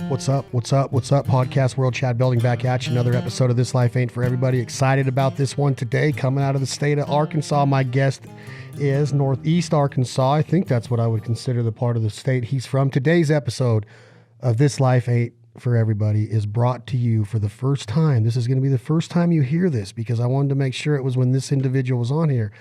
What's up? What's up? What's up? Podcast World, Chad Belding back at you. Another episode of This Life Ain't For Everybody. Excited about this one today. Coming out of the state of Arkansas. My guest is Northeast Arkansas. I think that's what I would consider the part of the state he's from. Today's episode of This Life Ain't For Everybody is brought to you for the first time. This is going to be the first time you hear this because I wanted to make sure it was when this individual was on here.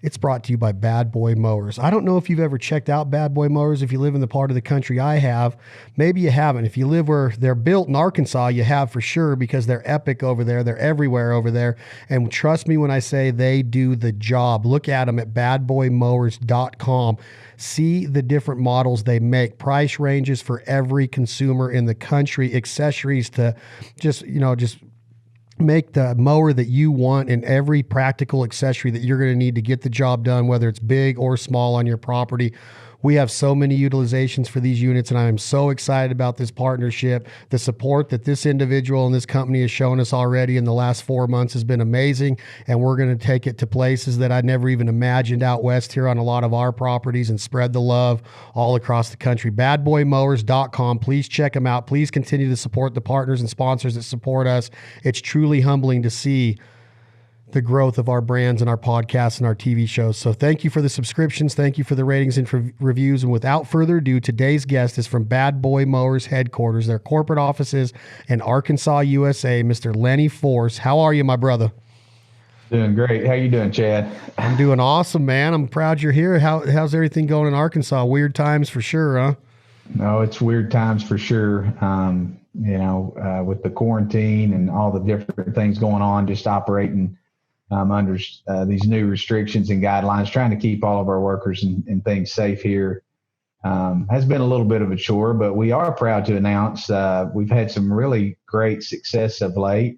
It's brought to you by Bad Boy Mowers. I don't know if you've ever checked out Bad Boy Mowers. If you live in the part of the country I have, maybe you haven't. If you live where they're built in Arkansas, you have for sure because they're epic over there. They're everywhere over there. And trust me when I say they do the job. Look at them at badboymowers.com. See the different models they make. Price ranges for every consumer in the country. Accessories to just make the mower that you want and every practical accessory that you're going to need to get the job done, whether it's big or small on your property. We have so many utilizations for these units, and I am so excited about this partnership. The support that this individual and this company has shown us already in the last 4 months has been amazing, and we're going to take it to places that I never even imagined out west here on a lot of our properties and spread the love all across the country. Badboymowers.com. Please check them out. Please continue to support the partners and sponsors that support us. It's truly humbling to see the growth of our brands and our podcasts and our TV shows. So thank you for the subscriptions. Thank you for the ratings and for reviews. And without further ado, today's guest is from Bad Boy Mowers headquarters, their corporate offices in Arkansas, USA, Mr. Lennie Foree. How are you, my brother? Doing great. How you doing, Chad? I'm doing awesome, man. I'm proud you're here. How's everything going in Arkansas? Weird times for sure, huh? No, it's weird times for sure. With the quarantine and all the different things going on, just operating under these new restrictions and guidelines, trying to keep all of our workers and things safe here has been a little bit of a chore, but we are proud to announce we've had some really great success of late.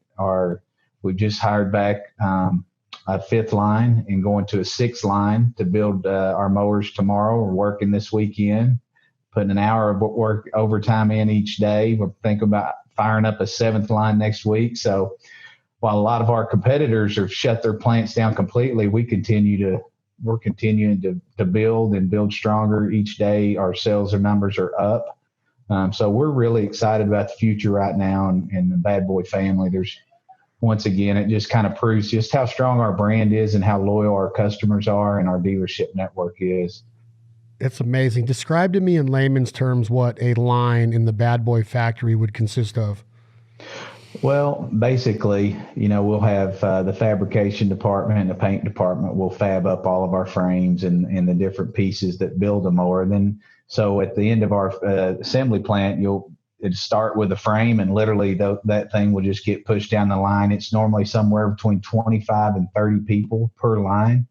We've just hired back a fifth line and going to a sixth line to build our mowers tomorrow. We're working this weekend, putting an hour of work overtime in each day. We're thinking about firing up a seventh line next week. So while a lot of our competitors have shut their plants down completely, we're continuing to build stronger each day. Our sales numbers are up. So we're really excited about the future right now and the Bad Boy family. Once again, it just kind of proves just how strong our brand is and how loyal our customers are and our dealership network is. It's amazing. Describe to me in layman's terms what a line in the Bad Boy factory would consist of. Well, basically, we'll have the fabrication department and the paint department will fab up all of our frames and the different pieces that build a mower. So at the end of our assembly plant, it'd start with a frame and literally that thing will just get pushed down the line. It's normally somewhere between 25 and 30 people per line.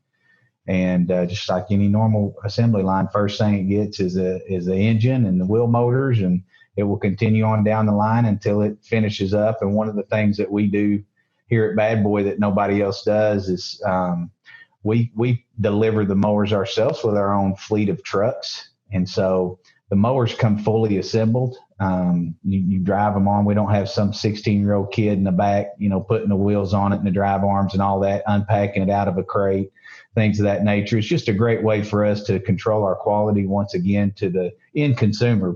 And just like any normal assembly line, first thing it gets is the engine and the wheel motors, and it will continue on down the line until it finishes up. And one of the things that we do here at Bad Boy that nobody else does is we deliver the mowers ourselves with our own fleet of trucks. And so the mowers come fully assembled. You drive them on. We don't have some 16-year-old kid in the back, putting the wheels on it and the drive arms and all that, unpacking it out of a crate, things of that nature. It's just a great way for us to control our quality once again to the end consumer.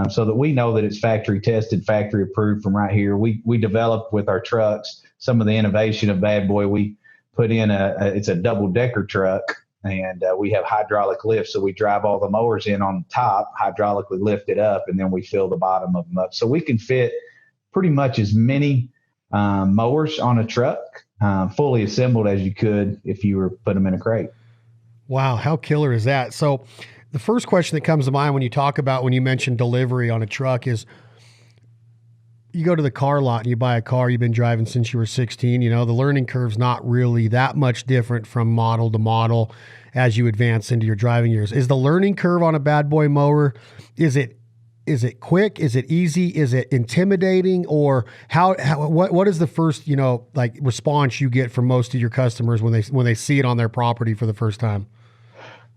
So that we know that it's factory tested, factory approved from right here. We developed with our trucks some of the innovation of Bad Boy. We put in it's a double decker truck, and we have hydraulic lift. So we drive all the mowers in on the top, hydraulically lift it up, and then we fill the bottom of them up. So we can fit pretty much as many mowers on a truck fully assembled as you could if you were put them in a crate. Wow, how killer is that? So the first question that comes to mind when you mention delivery on a truck is you go to the car lot and you buy a car you've been driving since you were 16. The learning curve's not really that much different from model to model as you advance into your driving years. Is the learning curve on a Bad Boy mower, is it quick? Is it easy? Is it intimidating? Or what is the first, response you get from most of your customers when they see it on their property for the first time?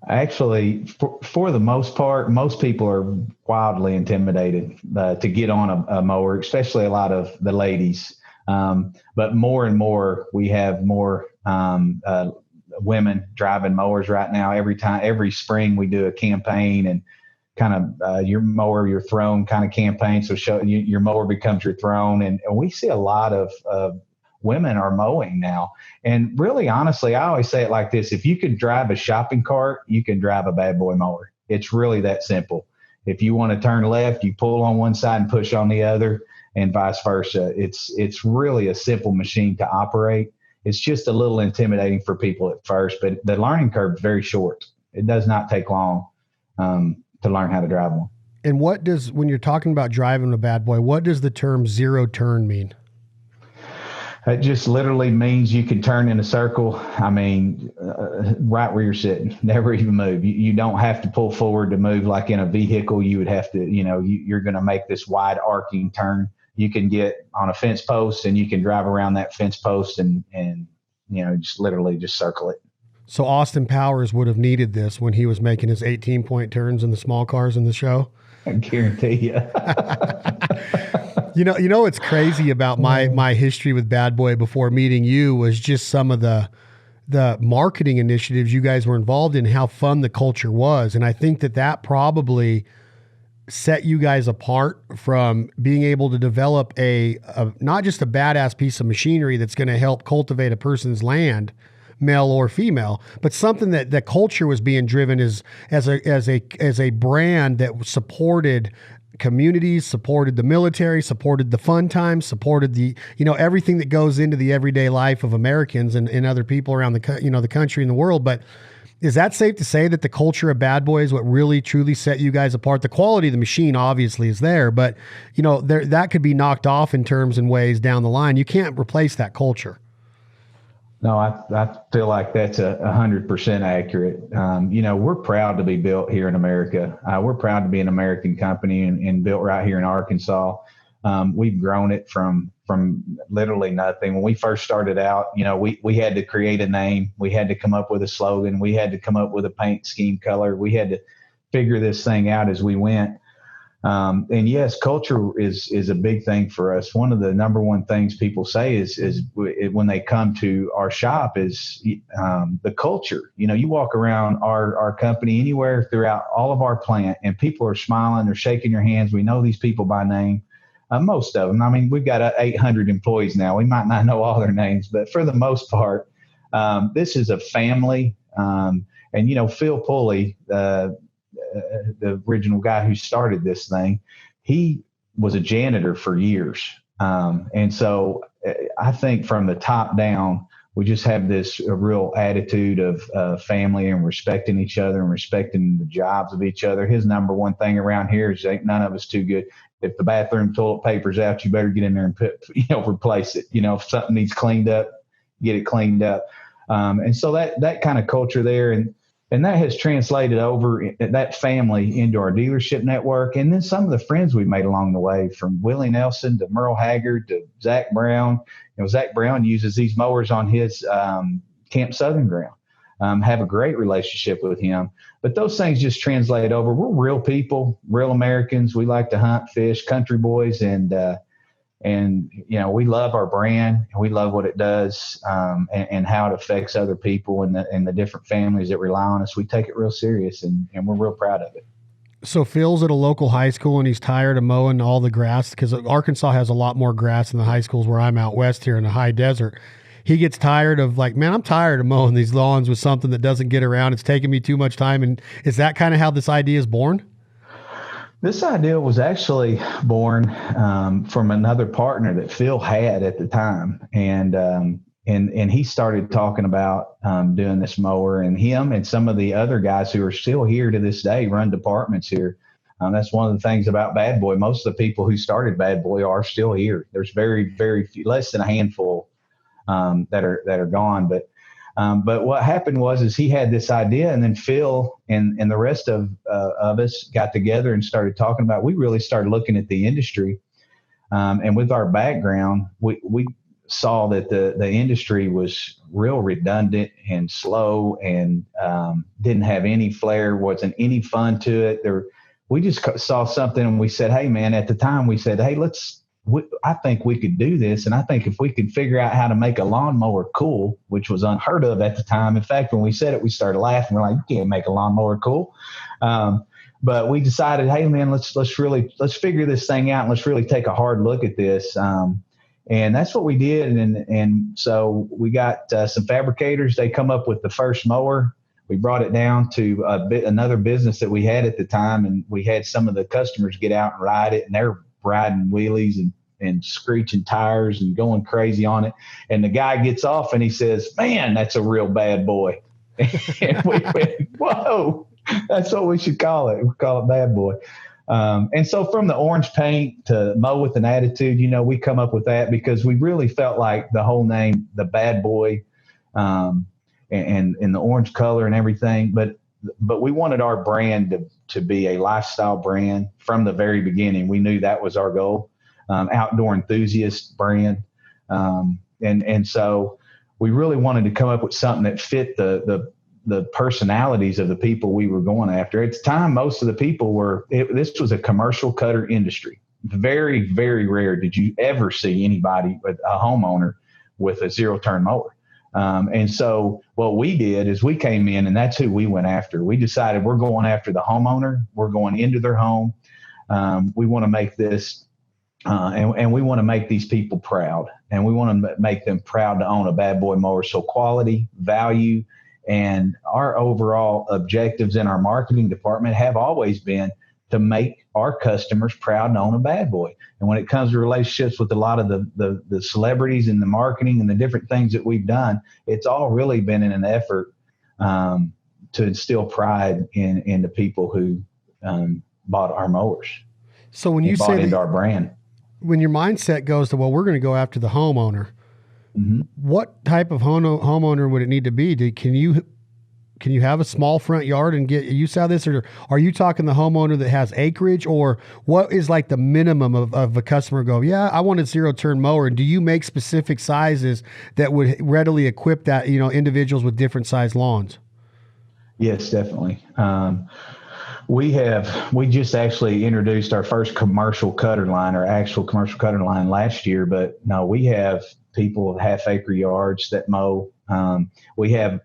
Actually, for the most part, most people are wildly intimidated to get on a mower, especially a lot of the ladies. But more and more, we have more women driving mowers right now. Every spring we do a campaign and your mower, your throne kind of campaign. So your mower becomes your throne. And we see a lot of women are mowing now. And really, honestly, I always say it like this. If you can drive a shopping cart, you can drive a bad boy mower. It's really that simple. If you want to turn left, you pull on one side and push on the other, and vice versa. It's really a simple machine to operate. It's just a little intimidating for people at first, but the learning curve is very short. It does not take long to learn how to drive one. And when you're talking about driving a bad boy, what does the term zero turn mean? It just literally means you can turn in a circle. I mean, right where you're sitting, never even move. You don't have to pull forward to move like in a vehicle. You would have to, you're going to make this wide arcing turn. You can get on a fence post and you can drive around that fence post and just literally just circle it. So Austin Powers would have needed this when he was making his 18-point turns in the small cars in the show. I guarantee you. You know what's crazy about my history with Bad Boy before meeting you was just some of the marketing initiatives you guys were involved in, how fun the culture was. And I think that probably set you guys apart from being able to develop a not just a badass piece of machinery that's going to help cultivate a person's land, male or female, but something that the culture was being driven as a brand that supported communities, supported the military, supported the fun times, supported the, everything that goes into the everyday life of Americans and other people around the country and the world. But is that safe to say that the culture of Bad Boy is what really truly set you guys apart? The quality of the machine obviously is there, but that could be knocked off in terms and ways down the line. You can't replace that culture. No, I feel like that's 100% accurate. We're proud to be built here in America. We're proud to be an American company and built right here in Arkansas. We've grown it from literally nothing. When we first started out, we had to create a name. We had to come up with a slogan. We had to come up with a paint scheme color. We had to figure this thing out as we went. And yes, culture is a big thing for us. One of the number one things people say is when they come to our shop is the culture. You walk around our company anywhere throughout all of our plant and people are smiling, they're shaking your hands. We know these people by name. Most of them. I mean, we've got 800 employees now. We might not know all their names, but for the most part, this is a family. And Phil Pulley, the original guy who started this thing, he was a janitor for years. And so I think from the top down, we just have this real attitude of family and respecting each other and respecting the jobs of each other. His number one thing around here is ain't none of us too good. If the bathroom toilet paper's out, you better get in there and replace it. If something needs cleaned up, get it cleaned up. And so that kind of culture there, and that has translated over that family into our dealership network. And then some of the friends we've made along the way, from Willie Nelson to Merle Haggard to Zach Brown. Zach Brown uses these mowers on his Camp Southern ground. Have a great relationship with him. But those things just translate over. We're real people, real Americans. We like to hunt, fish, country boys, and we love our brand and we love what it does and how it affects other people and the different families that rely on us. We take it real serious and we're real proud of it. So Phil's at a local high school and he's tired of mowing all the grass because Arkansas has a lot more grass than the high schools where I'm out west here in the high desert. He gets tired of I'm tired of mowing these lawns with something that doesn't get around. It's taking me too much time. And is that kind of how this idea is born? This idea was actually born from another partner that Phil had at the time. And he started talking about doing this mower, and him and some of the other guys who are still here to this day run departments here. That's one of the things about Bad Boy. Most of the people who started Bad Boy are still here. There's very, very few, less than a handful that are gone. But what happened was he had this idea, and then Phil and the rest of us got together and started talking about. We really started looking at the industry, and with our background, we saw that the industry was real redundant and slow and didn't have any flair, wasn't any fun to it. We just saw something and we said, hey, man, at the time we said, hey, I think we could do this. And I think if we could figure out how to make a lawnmower cool, which was unheard of at the time. In fact, when we said it, we started laughing. We're like, you can't make a lawnmower cool. but we decided, hey man, let's figure this thing out and let's really take a hard look at this. And that's what we did. And so we got some fabricators. They come up with the first mower. We brought it down to another business that we had at the time, and we had some of the customers get out and ride it, and they're riding wheelies and screeching tires and going crazy on it. And the guy gets off and he says, man, that's a real bad boy. And we went, whoa, that's what we should call it. We call it bad boy. And so from the orange paint to mow with an attitude, we come up with that because we really felt like the whole name, the bad boy, and the orange color and everything. But we wanted our brand to be a lifestyle brand from the very beginning. We knew that was our goal, outdoor enthusiast brand. And so we really wanted to come up with something that fit the personalities of the people we were going after. At the time, most of the people this was a commercial cutter industry. Very, very rare did you ever see anybody, a homeowner, with a zero-turn mower. And so what we did is we came in, and that's who we went after. We decided we're going after the homeowner. We're going into their home. We want to make this, and we want to make these people proud. And we want to make them proud to own a bad boy mower. So quality, value, and our overall objectives in our marketing department have always been to make our customers proud to own a bad boy. And when it comes to relationships with a lot of the celebrities and the marketing and the different things that we've done, it's all really been in an effort to instill pride in the people who bought our mowers. So when you say into our brand, when your mindset goes to, well, we're going to go after the homeowner, mm-hmm. What type of homeowner would it need to be? Can you have a small front yard and get use out of this? Or are you talking the homeowner that has acreage, or what is like the minimum of a customer go, yeah, I want a zero-turn mower? And do you make specific sizes that would readily equip that, individuals with different size lawns? Yes, definitely. We just actually introduced our first commercial cutter line, or actual commercial cutter line, last year, but no, we have people with half-acre yards that mow. We have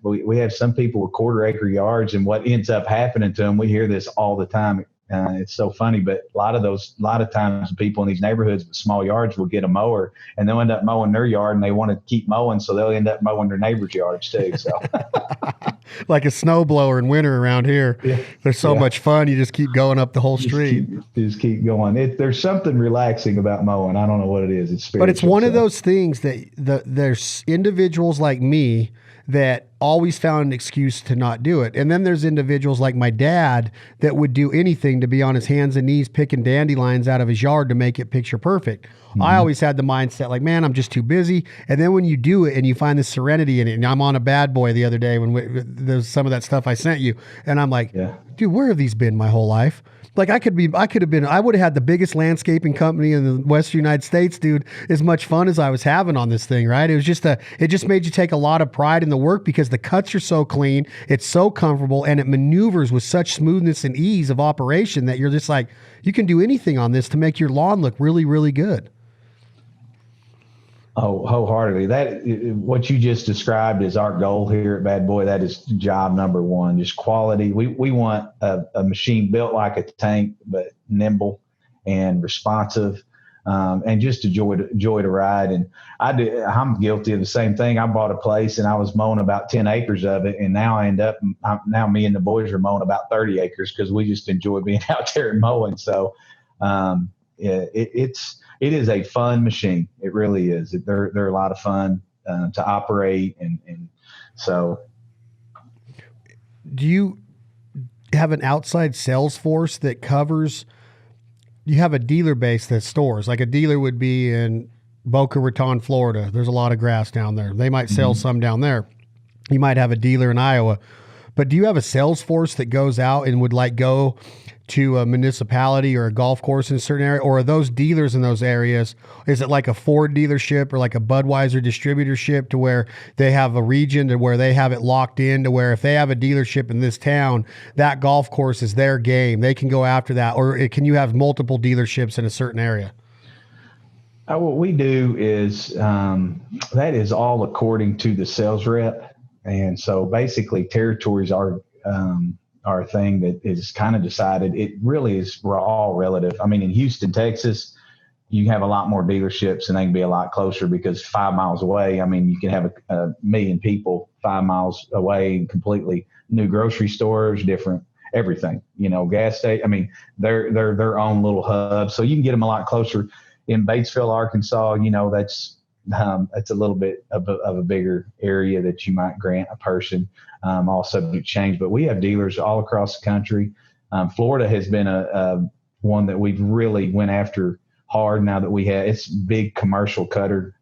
some people with quarter-acre yards, and what ends up happening to them, we hear this all the time. It's so funny, but a lot of times people in these neighborhoods with small yards will get a mower, and they'll end up mowing their yard, and they want to keep mowing, so they'll end up mowing their neighbor's yards too. So, like a snow blower in winter around here. Yeah. They're so much fun. You just keep going up the whole street. Just keep going. There's something relaxing about mowing. I don't know what it is. It's spiritual. But it's one of those things that there's individuals like me that always found an excuse to not do it. And then there's individuals like my dad that would do anything to be on his hands and knees picking dandelions out of his yard to make it picture perfect. Mm-hmm. I always had the mindset like, man, I'm just too busy. And then when you do it and you find the serenity in it, and I'm on a bad boy the other day when there's some of that stuff I sent you, and I'm like, dude, where have these been my whole life? Like I would have had the biggest landscaping company in the Western United States, dude, as much fun as I was having on this thing, right? It just made you take a lot of pride in the work because the cuts are so clean, it's so comfortable, and it maneuvers with such smoothness and ease of operation that you're just like, you can do anything on this to make your lawn look really, really good. Oh, wholeheartedly. What you just described is our goal here at Bad Boy. That is job number one, just quality. We want a machine built like a tank, but nimble and responsive, and just a joy to ride. And I'm guilty of the same thing. I bought a place and I was mowing about 10 acres of it, and now now me and the boys are mowing about 30 acres because we just enjoy being out there and mowing. So it is a fun machine. It really is. They're a lot of fun to operate. And so. Do you have an outside sales force that covers, you have a dealer base that stores, like a dealer would be in Boca Raton, Florida. There's a lot of grass down there. They might sell some down there. You might have a dealer in Iowa, but do you have a sales force that goes out and would go to a municipality or a golf course in a certain area? Or are those dealers in those areas, is it like a Ford dealership or like a Budweiser distributorship to where they have a region to where they have it locked in to where if they have a dealership in this town, that golf course is their game, they can go after that? Or can you have multiple dealerships in a certain area? What we do is that is all according to the sales rep. And so basically territories are our thing that is kind of decided. It really is all relative. I mean, in Houston, Texas, you have a lot more dealerships and they can be a lot closer because 5 miles away, I mean, you can have a million people 5 miles away and completely new grocery stores, different everything, gas station. I mean, they're their own little hub. So you can get them a lot closer. In Batesville, Arkansas, that's a little bit of a bigger area that you might grant a person, all subject to change. But we have dealers all across the country. Florida has been a one that we've really went after hard now that it's big commercial cutter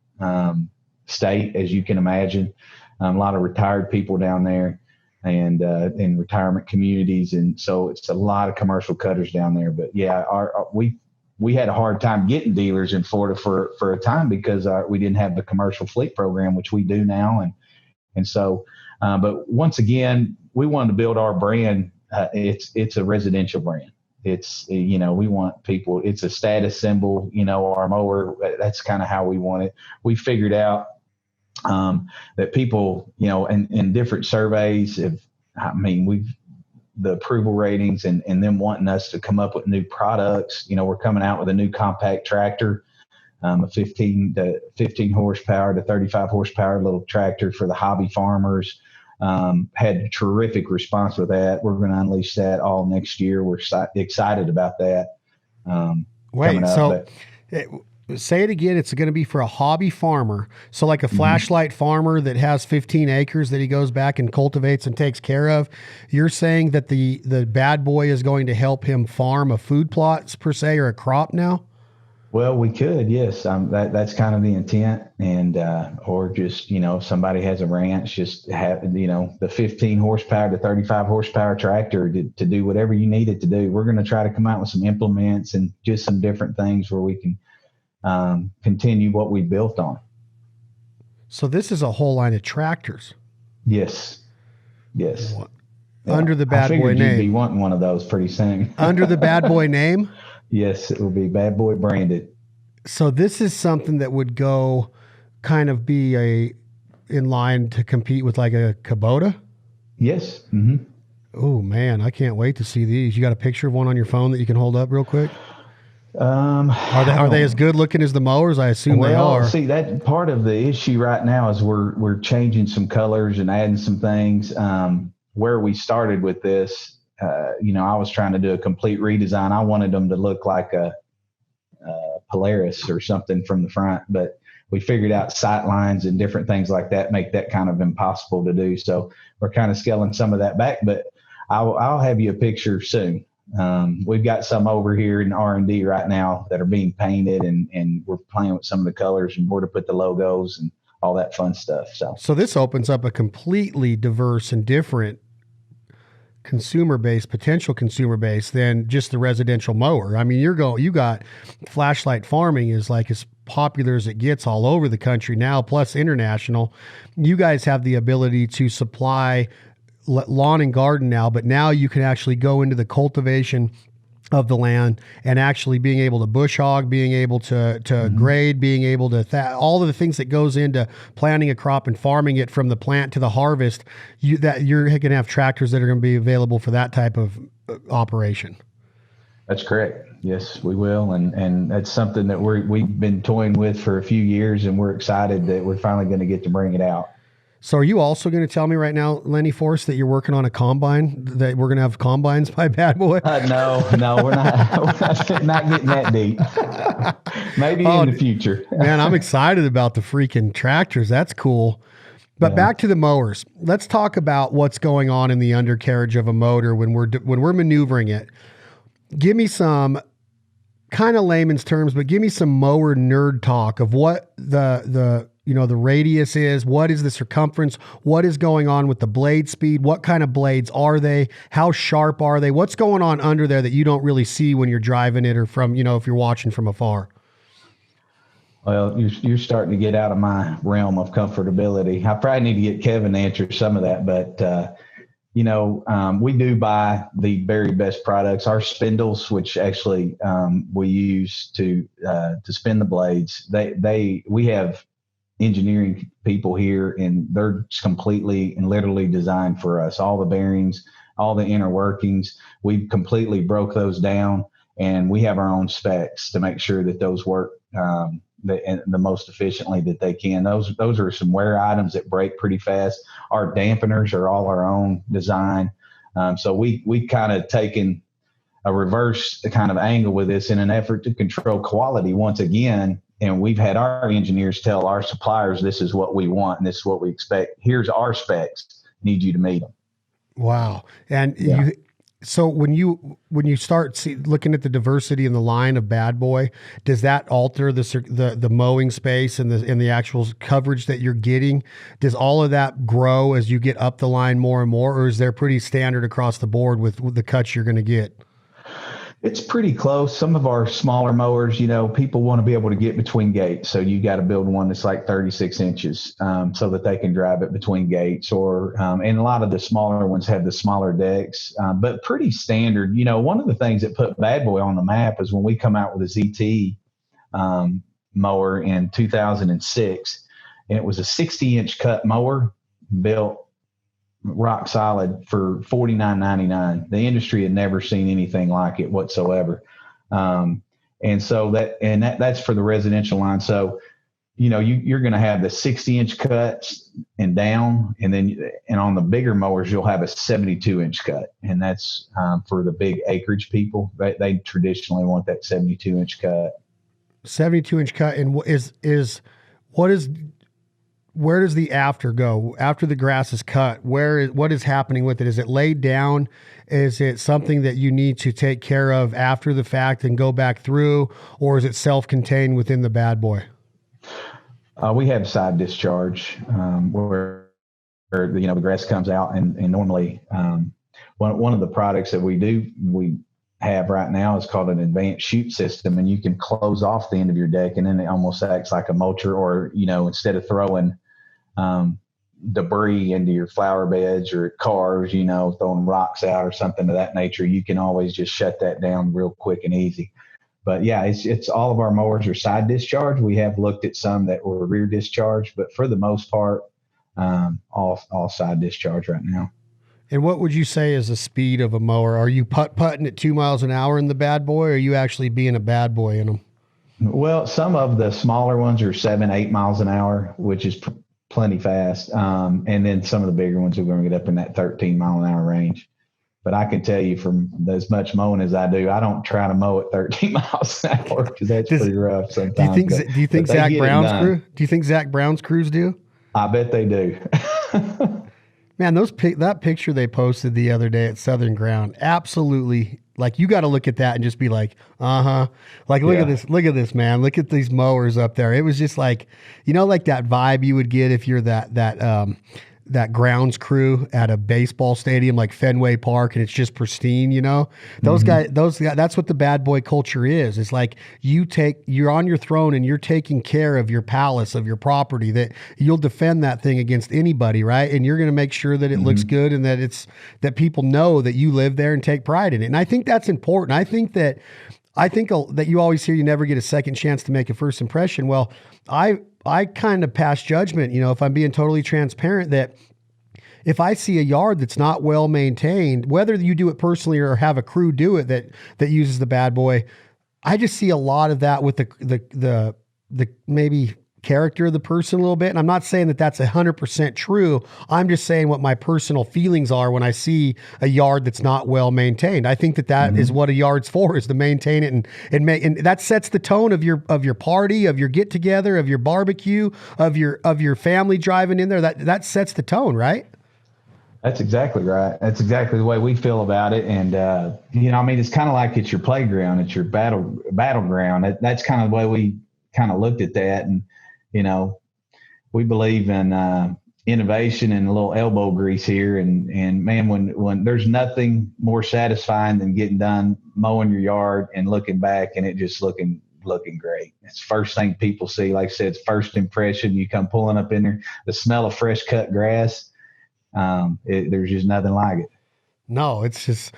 state, as you can imagine. A lot of retired people down there and in retirement communities. And so it's a lot of commercial cutters down there. But yeah, we had a hard time getting dealers in Florida for a time because we didn't have the commercial fleet program, which we do now. And so, but once again, we wanted to build our brand. It's a residential brand. It's, we want people, it's a status symbol, our mower, that's kind of how we want it. We figured out that people, in different surveys the approval ratings and them wanting us to come up with new products. We're coming out with a new compact tractor, a 15 horsepower to 35 horsepower little tractor for the hobby farmers. Had a terrific response with that. We're going to unleash that all next year. We're excited about that. Say it again. It's going to be for a hobby farmer. So like a flashlight farmer that has 15 acres that he goes back and cultivates and takes care of. You're saying that the bad boy is going to help him farm a food plot per se, or a crop now? Well, we could, yes. That's kind of the intent. And, or just, if somebody has a ranch, just have, the 15 horsepower to 35 horsepower tractor to do whatever you need it to do. We're going to try to come out with some implements and just some different things where we can continue what we built on. So this is a whole line of tractors. Yes. Under the bad boy name. You'd be wanting one of those pretty soon. Under the bad boy name? Yes, it will be bad boy branded. So this is something that would go kind of be in line to compete with like a Kubota? Yes. Mm-hmm. Oh man, I can't wait to see these. You got a picture of one on your phone that you can hold up real quick? Are they as good looking as the mowers? I assume they are. See, that part of the issue right now is we're changing some colors and adding some things. Where we started with this, I was trying to do a complete redesign. I wanted them to look like a Polaris or something from the front, but we figured out sight lines and different things like that make that kind of impossible to do. So we're kind of scaling some of that back, but I'll have you a picture soon. We've got some over here in R&D right now that are being painted and we're playing with some of the colors and where to put the logos and all that fun stuff. So this opens up a completely diverse and different potential consumer base than just the residential mower. I mean, you got flashlight farming is like as popular as it gets all over the country now, plus international. You guys have the ability to supply lawn and garden now, but now you can actually go into the cultivation of the land and actually being able to bush hog, being able to grade, being able to all of the things that goes into planting a crop and farming it from the plant to the harvest. You're going to have tractors that are going to be available for that type of operation. That's correct. Yes, we will. And that's something that we've been toying with for a few years, and we're excited that we're finally going to get to bring it out. So are you also going to tell me right now, Lennie Foree, that you're working on a combine, that we're going to have combines by Bad Boy? No, we're not, not getting that deep. Maybe in the future. Man, I'm excited about the freaking tractors. That's cool. But back to the mowers. Let's talk about what's going on in the undercarriage of a motor when we're maneuvering it. Give me some kind of layman's terms, but give me some mower nerd talk of what the radius is, what is the circumference, what is going on with the blade speed, what kind of blades are they, how sharp are they, what's going on under there that you don't really see when you're driving it or from, if you're watching from afar? Well, you're starting to get out of my realm of comfortability. I probably need to get Kevin to answer some of that, but we do buy the very best products. Our spindles, which actually we use to spin the blades, we have engineering people here, and they're completely and literally designed for us. All the bearings, all the inner workings. We completely broke those down, and we have our own specs to make sure that those work the most efficiently that they can. Those are some wear items that break pretty fast. Our dampeners are all our own design. So we kind of taken a reverse kind of angle with this in an effort to control quality once again. And we've had our engineers tell our suppliers, this is what we want and this is what we expect. Here's our specs. Need you to meet them. Wow. And so when you start looking at the diversity in the line of Bad Boy, does that alter the mowing space and the actual coverage that you're getting? Does all of that grow as you get up the line more and more, or is there pretty standard across the board with the cuts you're going to get? It's pretty close. Some of our smaller mowers, people want to be able to get between gates. So you got to build one that's like 36 inches so that they can drive it between gates. And a lot of the smaller ones have the smaller decks, but pretty standard. One of the things that put Bad Boy on the map is when we come out with a ZT mower in 2006, and it was a 60-inch cut mower built rock solid for $49.99. The industry had never seen anything like it whatsoever. And so that's for the residential line. So, you're going to have the 60-inch cuts and down, and on the bigger mowers, you'll have a 72-inch cut. And that's for the big acreage people. They traditionally want that 72-inch cut. 72-inch cut. And where does the after go after the grass is cut? What is happening with it? Is it laid down? Is it something that you need to take care of after the fact and go back through, or is it self-contained within the Bad Boy? We have side discharge where the grass comes out, and normally one of the products that we have right now is called an advanced chute system, and you can close off the end of your deck, and then it almost acts like a mulcher, or instead of throwing debris into your flower beds or cars, throwing rocks out or something of that nature, you can always just shut that down real quick and easy. But yeah, it's all of our mowers are side discharge. We have looked at some that were rear discharge, but for the most part, all side discharge right now. And what would you say is the speed of a mower? Are you putting at 2 miles an hour in the Bad Boy, or are you actually being a bad boy in them? Well, some of the smaller ones are 7-8 miles an hour, which is plenty fast. And then some of the bigger ones are going to get up in that 13 mile an hour range. But I can tell you from as much mowing as I do, I don't try to mow at 13 miles an hour because that's pretty rough sometimes. Do you think Zach Brown's crew? Do you think Zach Brown's crews do? I bet they do. Man, that picture they posted the other day at Southern Ground, absolutely. Like, you got to look at that and just be like, like, look at this, man. Look at these mowers up there. It was just like, like that vibe you would get if you're that grounds crew at a baseball stadium like Fenway Park, and it's just pristine, those guys, that's what the Bad Boy culture is. It's like you're on your throne and you're taking care of your palace, of your property, that you'll defend that thing against anybody. Right. And you're going to make sure that it looks good and that people know that you live there and take pride in it. And I think that's important. I think that you always hear you never get a second chance to make a first impression. Well, I kind of pass judgment, if I'm being totally transparent, that if I see a yard that's not well maintained, whether you do it personally or have a crew do it that uses the Bad Boy, I just see a lot of that with the maybe character of the person a little bit. And I'm not saying that that's 100% true. I'm just saying what my personal feelings are when I see a yard that's not well maintained. I think that is what a yard's for, is to maintain it and that sets the tone of your party, of your get together, of your barbecue, of your family driving in there. That sets the tone, right? That's exactly right. That's exactly the way we feel about it. And, it's kind of like it's your playground. It's your battleground. That's kind of the way we kind of looked at that. And, we believe in innovation and a little elbow grease here. And man, when there's nothing more satisfying than getting done mowing your yard and looking back and it just looking great. It's the first thing people see. Like I said, it's first impression. You come pulling up in there, the smell of fresh cut grass. There's just nothing like it. No, it's just,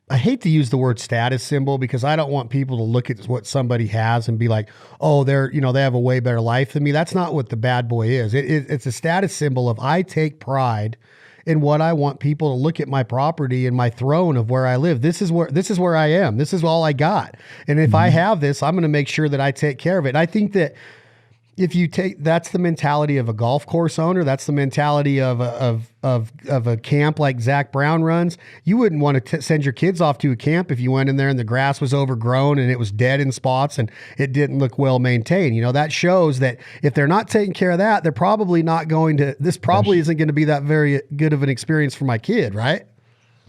I hate to use the word status symbol because I don't want people to look at what somebody has and be like, oh, they have a way better life than me. That's not what the Bad Boy is. It's a status symbol of I take pride and what I want people to look at my property and my throne of where I live. This is where I am. This is all I got. And if I have this, I'm going to make sure that I take care of it. And I think that if you take, that's the mentality of a golf course owner. That's the mentality of a camp like Zach Brown runs. You wouldn't want to send your kids off to a camp if you went in there and the grass was overgrown and it was dead in spots and it didn't look well maintained. That shows that if they're not taking care of that, they're probably not going to, this probably isn't going to be that very good of an experience for my kid, right?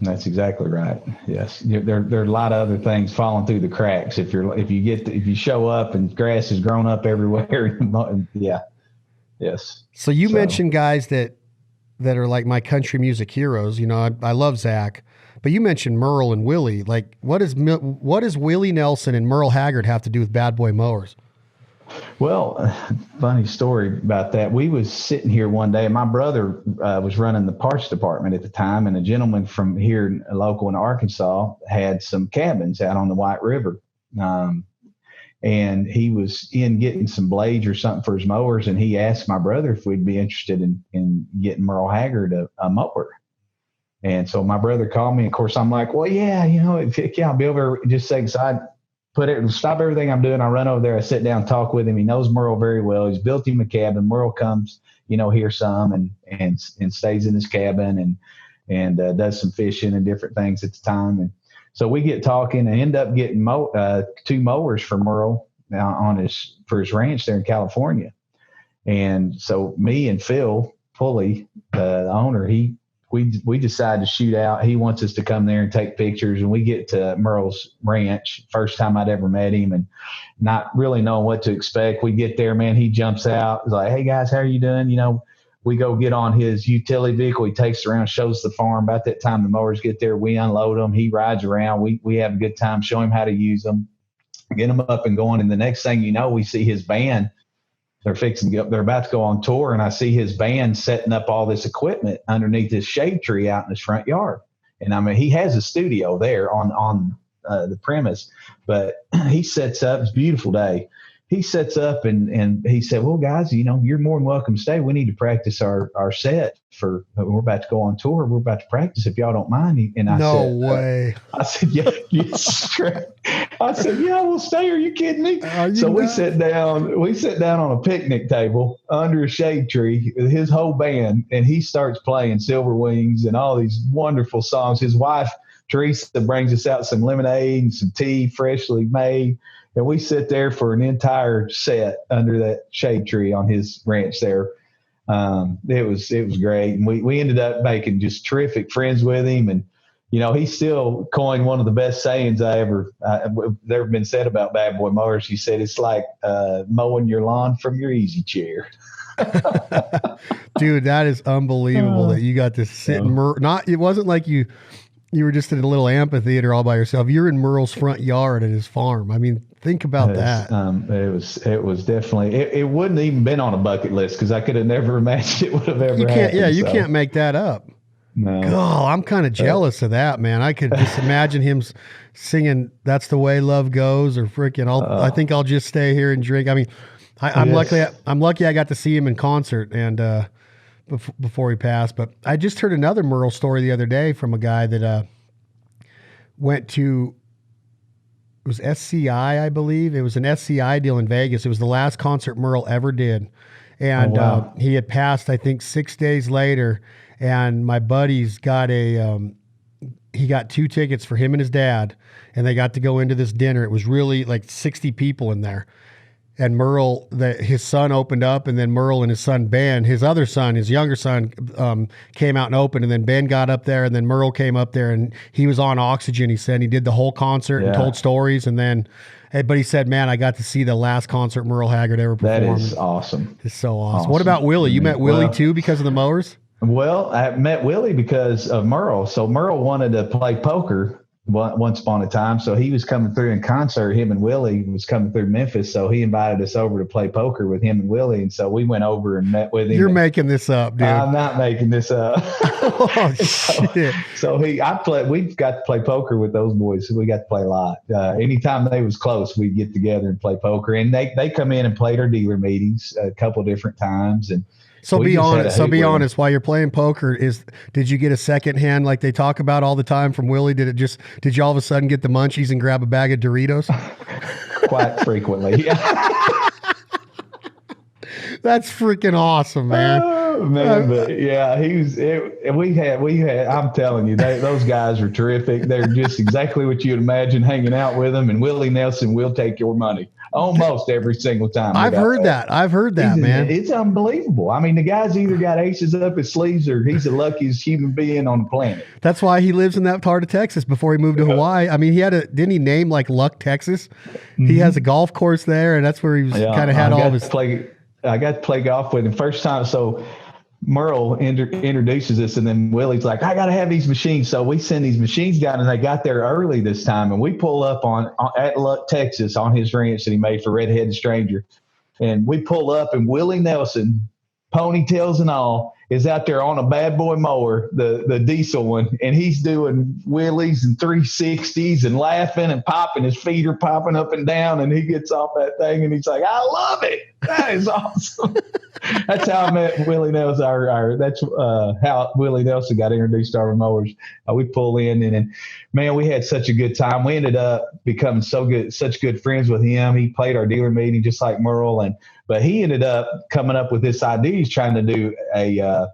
That's exactly right. Yes, there are a lot of other things falling through the cracks. If you show up and grass has grown up everywhere, yeah, yes. So you mentioned guys that are like my country music heroes. I love Zach, but you mentioned Merle and Willie. Like, what does Willie Nelson and Merle Haggard have to do with Bad Boy Mowers? Well, funny story about that. We was sitting here one day, and my brother was running the parts department at the time, and a gentleman from here, local in Arkansas, had some cabins out on the White River. And he was in getting some blades or something for his mowers, and he asked my brother if we'd be interested in getting Merle Haggard a mower. And so my brother called me. Of course, I'm like, well, yeah, I'll be over just a second. So I stop everything I'm doing. I run over there. I sit down, talk with him. He knows Merle very well. He's built him a cabin. Merle comes, here some and stays in his cabin and does some fishing and different things at the time. And so we get talking and end up getting 2 mowers for Merle for his ranch there in California. And so me and Phil Pulley, the owner, we decided to shoot out. He wants us to come there and take pictures, and we get to Merle's ranch. First time I'd ever met him and not really knowing what to expect. We get there, man, he jumps out. He's like, hey guys, how are you doing? We go get on his utility vehicle. He takes us around, shows the farm. About that time the mowers get there, we unload them. He rides around. We have a good time, show him how to use them, get them up and going. And the next thing you know, we see his van. They're about to go on tour, and I see his band setting up all this equipment underneath this shade tree out in his front yard. And I mean, he has a studio there on the premise, but he sets up. It's a beautiful day. He sets up and he said, well, guys, you're more than welcome to stay. We need to practice our set we're about to go on tour. We're about to practice if y'all don't mind. And I no said, way. I said, yeah, I said, yeah, we'll stay. Are you kidding me? So we sat down on a picnic table under a shade tree, his whole band, and he starts playing Silver Wings and all these wonderful songs. His wife, Teresa, brings us out some lemonade and some tea freshly made. And we sit there for an entire set under that shade tree on his ranch there. It was great. And we ended up making just terrific friends with him. And, he still coined one of the best sayings ever been said about Bad Boy Mowers. He said, it's like mowing your lawn from your easy chair. Dude, that is unbelievable that you got to sit it wasn't like you were just in a little amphitheater all by yourself. You're in Merle's front yard at his farm. I mean, think about that. It was definitely, it wouldn't even been on a bucket list because I could have never imagined it would have ever happened. Yeah, you can't make that up. No. Oh, I'm kind of jealous of that, man. I could just imagine him singing "That's the Way Love Goes" or freaking. I think I'll just stay here and drink. I mean, I'm lucky. I'm lucky I got to see him in concert and before he passed. But I just heard another Merle story the other day from a guy that went to. It was SCI, I believe. It was an SCI deal in Vegas. It was the last concert Merle ever did, and he had passed, I think, 6 days later. And my buddy's got he got 2 tickets for him and his dad, and they got to go into this dinner. It was really like 60 people in there. And Merle, his son opened up, and then Merle and his son, Ben, his other son, his younger son, came out and opened, and then Ben got up there, and then Merle came up there, and he was on oxygen, he said. He did the whole concert and told stories, and then, but he said, man, I got to see the last concert Merle Haggard ever performed. That is awesome. It's so awesome. What about Willie? You met Willie too because of the Mowers? Well, I met Willie because of Merle. So Merle wanted to play poker once upon a time. So he was coming through in concert. Him and Willie was coming through Memphis. So he invited us over to play poker with him and Willie. And so we went over and met with him. You're making this up, dude. I'm not making this up. Oh, shit. We got to play poker with those boys. So we got to play a lot. Anytime they was close, we'd get together and play poker. And they come in and played our dealer meetings a couple different times. And So be honest. So be honest. While you're playing poker, did you get a second hand like they talk about all the time from Willie? Did you all of a sudden get the munchies and grab a bag of Doritos? Quite frequently. Yeah. That's freaking awesome, man. Oh, man, but yeah, we had. I'm telling you, those guys are terrific. They're just exactly what you'd imagine hanging out with them. And Willie Nelson will take your money almost every single time. I've heard that, man. It's unbelievable. I mean, the guy's either got aces up his sleeves or he's the luckiest human being on the planet. That's why he lives in that part of Texas before he moved to Hawaii. I mean, didn't he name like Luck, Texas? Mm-hmm. He has a golf course there, and that's where he was kind of had all of his. I got to play golf with him first time. So Merle introduces us, and then Willie's like, I got to have these machines. So we send these machines down, and they got there early this time. And we pull up at Luck, Texas, on his ranch that he made for Redheaded Stranger. And we pull up, and Willie Nelson, ponytails and all, is out there on a bad boy mower, the diesel one, and he's doing wheelies and 360s and laughing and popping. His feet are popping up and down, and he gets off that thing, and he's like, I love it. That is awesome. That's how I met Willie Nelson. That's how Willie Nelson got introduced to our mowers. We pull in, and man, we had such a good time. We ended up becoming such good friends with him. He played our dealer meeting just like Merle, but he ended up coming up with this idea. He's trying to do a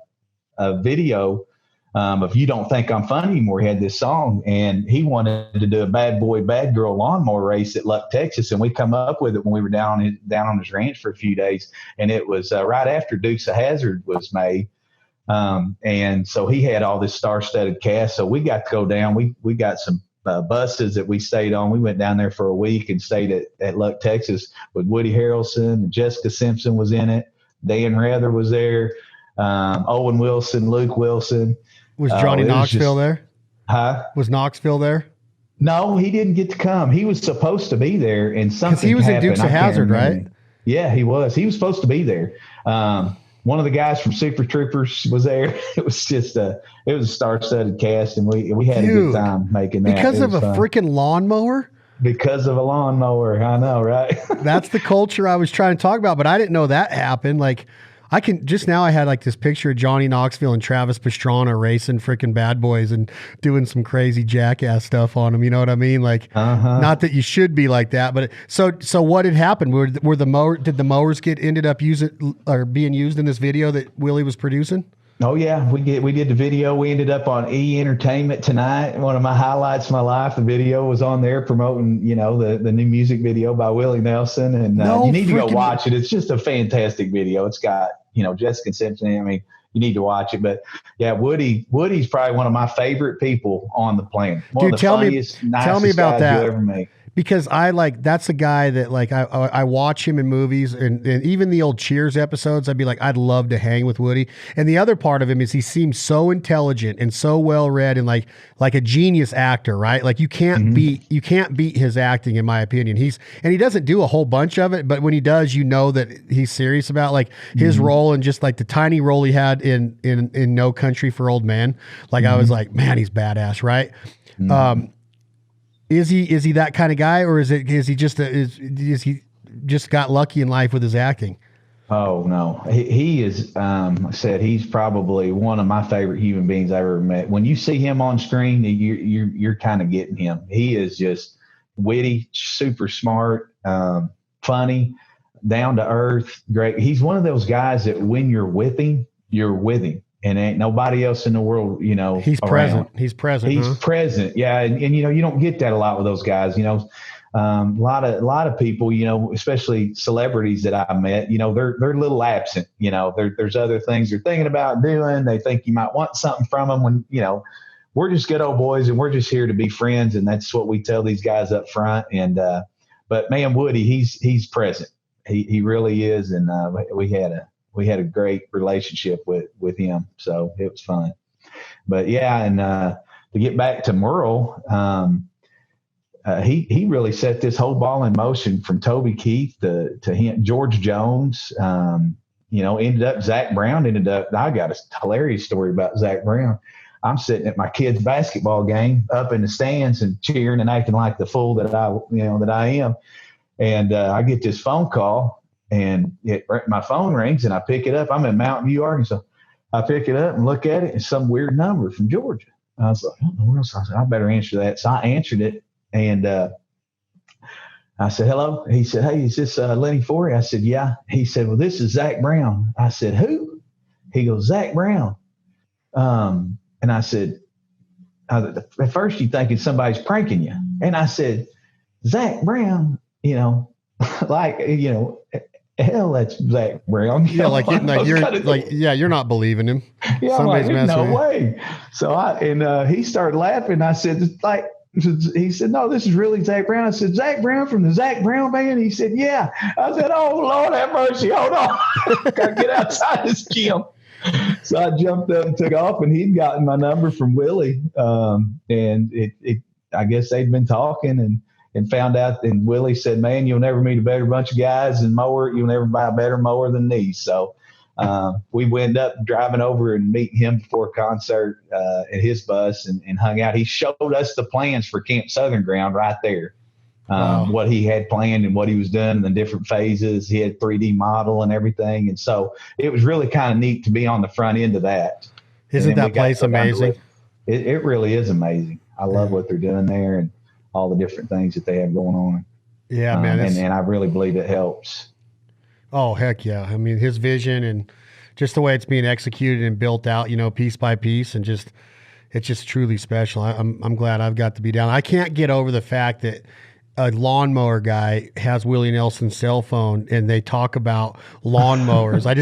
video of You Don't Think I'm Funny Anymore. He had this song, and he wanted to do a bad boy, bad girl lawnmower race at Luck, Texas. And we come up with it when we were down on his ranch for a few days. And it was right after Dukes of Hazzard was made. And so he had all this star-studded cast. So we got to go down. We got some buses that we stayed on. We went down there for a week and stayed at Luck, Texas with Woody Harrelson. And Jessica Simpson was in it. Dan Rather was there. Owen Wilson, Luke Wilson. Was Johnny Knoxville there? Huh? Was Knoxville there? No, he didn't get to come. He was supposed to be there, and something he was happened. in Dukes of Hazzard, right? Yeah, he was. He was supposed to be there. One of the guys from Super Troopers was there. It was just it was a star-studded cast, and we had a good time making that. Because of a freaking lawnmower? Because of a lawnmower. I know, right? That's the culture I was trying to talk about, but I didn't know that happened. Like, I had like this picture of Johnny Knoxville and Travis Pastrana racing freaking bad boys and doing some crazy jackass stuff on them. You know what I mean? Like, not that you should be like that, but so what had happened? Did the mowers ended up being used in this video that Willie was producing? Oh yeah, we did the video. We ended up on E Entertainment Tonight. One of my highlights of my life. The video was on there promoting, the new music video by Willie Nelson, and you need to go watch it. It's just a fantastic video. It's got Jessica Simpson. I mean, you need to watch it. But yeah, Woody's probably one of my favorite people on the planet. One of the funniest, nicest guys you'll ever meet. Because that's a guy that I watch him in movies and even the old Cheers episodes. I'd be like, I'd love to hang with Woody. And the other part of him is he seems so intelligent and so well read and like a genius actor, right? Like you can't beat his acting, in my opinion. And he doesn't do a whole bunch of it, but when he does, that he's serious about like his role and just like the tiny role he had in No Country for Old Men. Like I was like, man, he's badass, right? Is he that kind of guy, or is he just got lucky in life with his acting? Oh no, he is. I said he's probably one of my favorite human beings I ever met. When you see him on screen, you're kind of getting him. He is just witty, super smart, funny, down to earth, great. He's one of those guys that when you're with him, and ain't nobody else in the world, he's around. present. He's present. He's present. Yeah. And you don't get that a lot with those guys, a lot of people, especially celebrities that I met, they're a little absent, there's other things they're thinking about doing. They think you might want something from them when, we're just good old boys and we're just here to be friends. And that's what we tell these guys up front. And, but man, Woody, he's present. He really is. And, we had a great relationship with him. So it was fun. But yeah, and to get back to Merle, he really set this whole ball in motion from Toby Keith to him, George Jones. Zach Brown ended up. I got a hilarious story about Zach Brown. I'm sitting at my kid's basketball game up in the stands and cheering and acting like the fool that I am. And I get this phone call and my phone rings, and I pick it up. I'm in Mountain View, Arkansas. I pick it up and look at it. It's some weird number from Georgia. I was like, I don't know what else. I said, I better answer that. So I answered it, and I said, hello. He said, hey, is this Lennie Foree? I said, yeah. He said, well, this is Zach Brown. I said, who? He goes, Zach Brown. And I said, at first you thinking somebody's pranking you. And I said, Zach Brown, like, hell, that's Zach Brown. Yeah, you're not believing him. Yeah, somebody's I'm like, messing no with you. way. So he started laughing. I said, he said, no, this is really Zach Brown. I said, Zach Brown from the Zach Brown Band? He said, yeah. I said, oh, Lord have mercy. Hold on. Got to get outside this gym. So I jumped up and took off, and he'd gotten my number from Willie. And I guess they'd been talking and found out. And Willie said, man, you'll never meet a better bunch of guys than mower. You'll never buy a better mower than these. So we wound up driving over and meeting him before a concert at his bus and hung out. He showed us the plans for Camp Southern Ground right there. Wow. What he had planned and what he was doing in the different phases. He had 3D model and everything. And so it was really kind of neat to be on the front end of that. Isn't that place amazing? It really is amazing. I love what they're doing there and all the different things that they have going on. Yeah, man. And I really believe it helps. Oh, heck yeah. I mean, his vision and just the way it's being executed and built out, piece by piece, and it's just truly special. I'm glad I've got to be down. I can't get over the fact that a lawnmower guy has Willie Nelson's cell phone and they talk about lawnmowers. I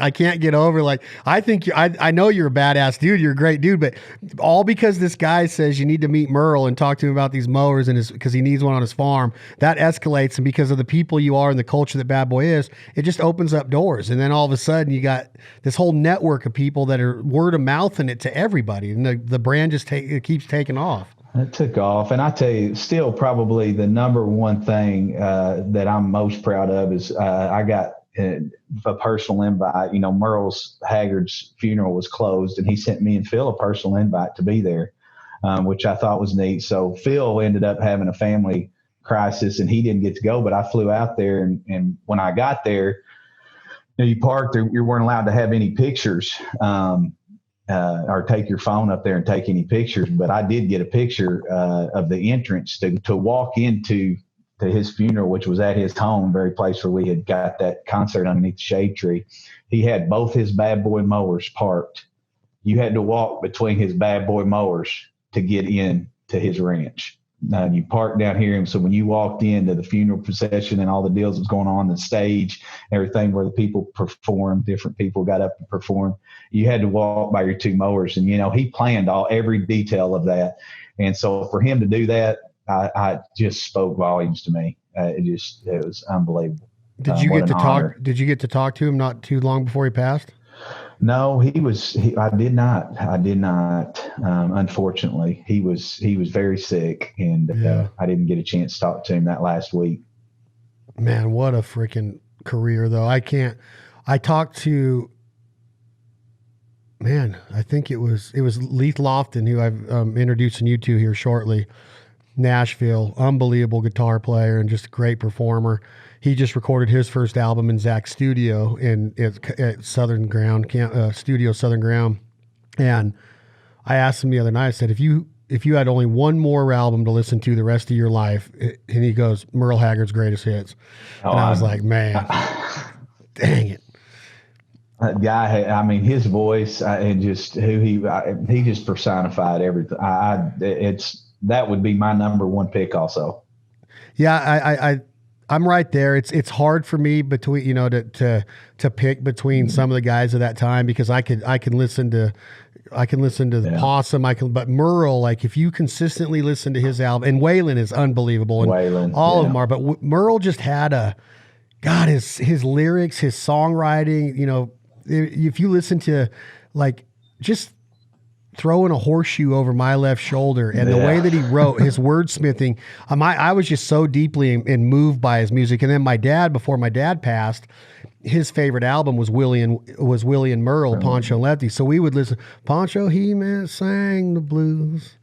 can't get over, like, I know you're a badass dude. You're a great dude, but all because this guy says you need to meet Merle and talk to him about these mowers because he needs one on his farm, that escalates. And because of the people you are and the culture that Bad Boy is, it just opens up doors. And then all of a sudden you got this whole network of people that are word of mouthing it to everybody. And the brand just it keeps taking off. It took off. And I tell you, still probably the number one thing that I'm most proud of is I got a personal invite. Merle's Haggard's funeral was closed, and he sent me and Phil a personal invite to be there, which I thought was neat. So Phil ended up having a family crisis, and he didn't get to go, but I flew out there. And when I got there, you parked there, you weren't allowed to have any pictures. Or take your phone up there and take any pictures. But I did get a picture of the entrance to walk into his funeral, which was at his home, very place where we had got that concert underneath the shade tree. He had both his Bad Boy mowers parked. You had to walk between his Bad Boy mowers to get in to his ranch. You parked down here, and so when you walked into the funeral procession and all the deals that was going on the stage, everything where the people performed, different people got up and performed, you had to walk by your two mowers. And he planned every detail of that. And so for him to do that, I just spoke volumes to me. It was unbelievable. Did you get to talk? Did you get to talk to him not too long before he passed? No, I did not. Unfortunately, he was very sick, and I didn't get a chance to talk to him that last week. Man, what a freaking career, though. I talked to, I think it was Leith Lofton, who I'm introducing you to here shortly. Nashville, unbelievable guitar player and just a great performer. He just recorded his first album in Zach's studio at Southern Ground, Studio Southern Ground. And I asked him the other night, I said, if you had only one more album to listen to the rest of your life, and he goes, Merle Haggard's Greatest Hits. And I was like, man, dang it. That guy, his voice and just who he just personified everything. That would be my number one pick also. Yeah, I'm right there. It's hard for me between to pick between some of the guys of that time, because I can listen to the Possum. But Merle, like, if you consistently listen to his album, and Waylon is unbelievable, and all of them are. But Merle just had his lyrics, his songwriting. If you listen to, like, just throwing a horseshoe over my left shoulder and the way that he wrote his wordsmithing, I was just so deeply moved by his music. And then my dad, before my dad passed, his favorite album was Willie and Merle, Poncho and Lefty. So we would listen. Poncho, he sang the blues,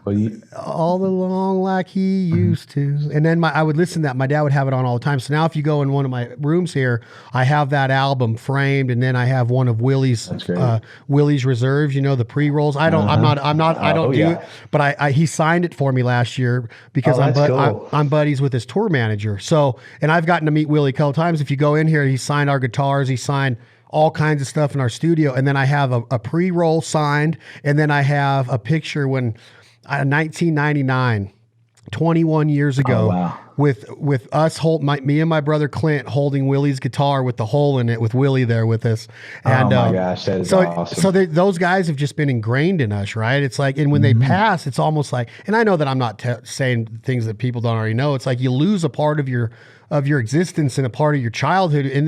Well, all along like he used to. And then I would listen to that. My dad would have it on all the time. So now if you go in one of my rooms here, I have that album framed, and then I have one of that's great. Willie's reserves, the pre-rolls. I don't I don't do it, but he signed it for me last year because cool. I'm buddies with his tour manager. So, and I've gotten to meet Willie a couple times. If you go in here, he signed our guitars, he signed all kinds of stuff in our studio. And then I have a pre-roll signed, and then I have a picture when 1999, 21 years ago, wow. with us me and my brother Clint holding Willie's guitar with the hole in it, with Willie there with us. And, oh my gosh, that is awesome. So those guys have just been ingrained in us, right? It's like, and when they pass, it's almost like, and I know that I'm not saying things that people don't already know. It's like you lose a part of your existence and a part of your childhood, and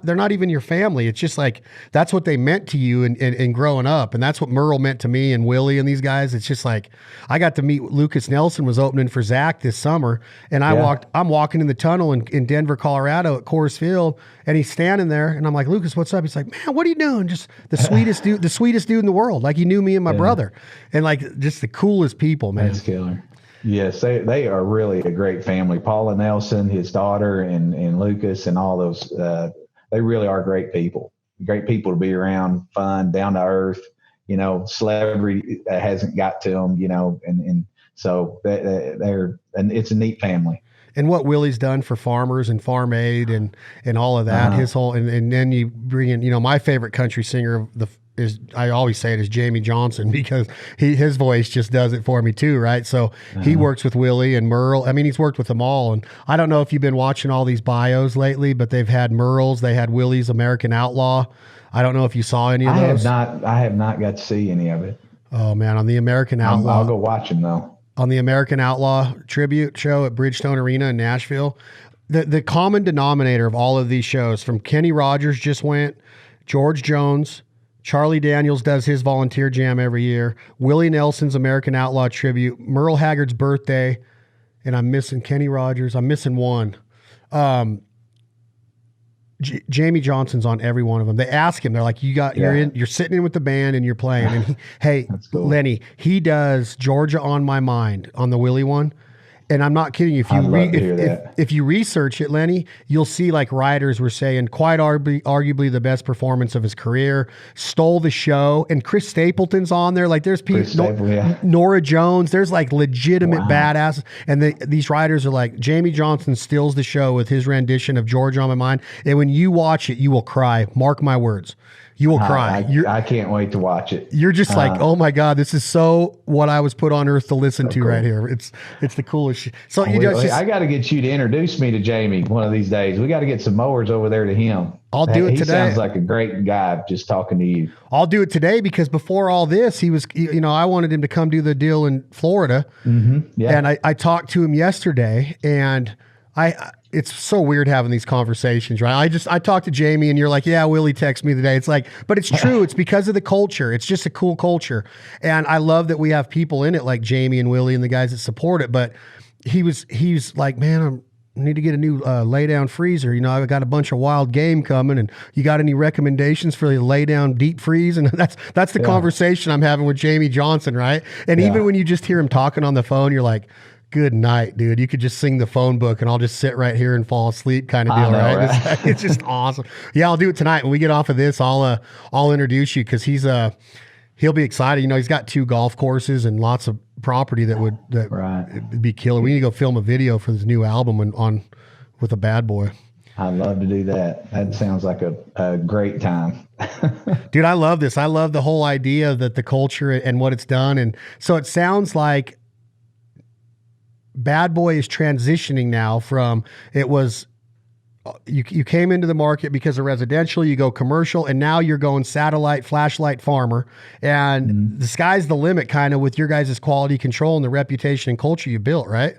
they're not even your family. It's just like, that's what they meant to you in growing up. And that's what Merle meant to me and Willie and these guys. It's just like, I got to meet Lucas Nelson was opening for Zach this summer, and I'm walking in the tunnel in Denver, Colorado at Coors Field, and he's standing there, and I'm like, Lucas, what's up? He's like, man, what are you doing? Just the sweetest dude, the sweetest dude in the world. Like, he knew me and my brother, and like, just the coolest people, man. That's killer. Yes, they are really a great family. Paula Nelson, his daughter, and Lucas, and all those, they really are great people. Great people to be around, fun, down to earth, celebrity hasn't got to them, and so and it's a neat family. And what Willie's done for farmers and Farm Aid and all of that, his whole, and then you bring in, my favorite country singer I always say it is Jamie Johnson, because his voice just does it for me too, right? So he works with Willie and Merle. I mean, he's worked with them all. And I don't know if you've been watching all these bios lately, but they've had Merle's, they had Willie's American Outlaw. I don't know if you saw any of those. I have not got to see any of it. Oh man, on the American Outlaw. I'll go watch them though. On the American Outlaw tribute show at Bridgestone Arena in Nashville, the common denominator of all of these shows, from Kenny Rogers just went, George Jones, Charlie Daniels does his volunteer jam every year, Willie Nelson's American Outlaw tribute, Merle Haggard's birthday, and I'm missing Kenny Rogers. I'm missing one. Jamie Johnson's on every one of them. They ask him, they're like, you're sitting in with the band and you're playing. And hey, cool. Lenny, he does Georgia on My Mind on the Willie one. And I'm not kidding you. If you research it, Lenny, you'll see like writers were saying quite arguably the best performance of his career, stole the show. And Chris Stapleton's on there. Like there's people, Nora Jones, there's like legitimate badasses. And these writers are like, Jamie Johnson steals the show with his rendition of Georgia on My Mind. And when you watch it, you will cry. Mark my words. You will cry. I can't wait to watch it. You're just like, oh my God, this is so what I was put on earth to listen to cool. right here. It's the coolest shit. So I got to get you to introduce me to Jamie one of these days. We got to get some Mowers over there to him. I'll do it today. He sounds like a great guy just talking to you. I'll do it today because before all this, he was, I wanted him to come do the deal in Florida. Mm-hmm. Yeah. And I talked to him yesterday, and it's so weird having these conversations, right? I talked to Jamie, and you're like, yeah, Willie texted me today. It's like, but it's true. It's because of the culture. It's just a cool culture. And I love that we have people in it like Jamie and Willie and the guys that support it. But he's like, man, I need to get a new lay down freezer. I've got a bunch of wild game coming, and you got any recommendations for the lay down deep freeze? And that's the conversation I'm having with Jamie Johnson, right? And even when you just hear him talking on the phone, you're like, good night, dude. You could just sing the phone book and I'll just sit right here and fall asleep kind of deal, right? It's just awesome. Yeah, I'll do it tonight. When we get off of this, I'll introduce you because he'll be excited. He's got 2 golf courses and lots of property that would be killer. We need to go film a video for this new album with a bad boy. I'd love to do that. That sounds like a great time. Dude, I love this. I love the whole idea that the culture and what it's done. And so it sounds like Bad Boy is transitioning now from, it was, you came into the market because of residential, you go commercial, and now you're going satellite, flashlight, farmer, and the sky's the limit kind of with your guys' quality control and the reputation and culture you built, right?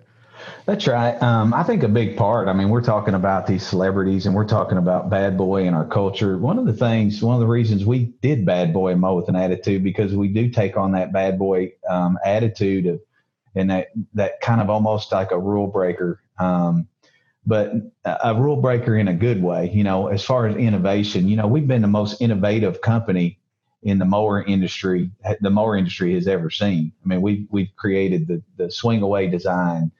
That's right. I think a big part, we're talking about these celebrities and we're talking about Bad Boy and our culture. One of the reasons we did Bad Boy and Mo with an Attitude, because we do take on that bad boy attitude of, and that kind of almost like a rule breaker, but a rule breaker in a good way. As far as innovation, we've been the most innovative company in the mower industry has ever seen. I mean, we've created the swing away design,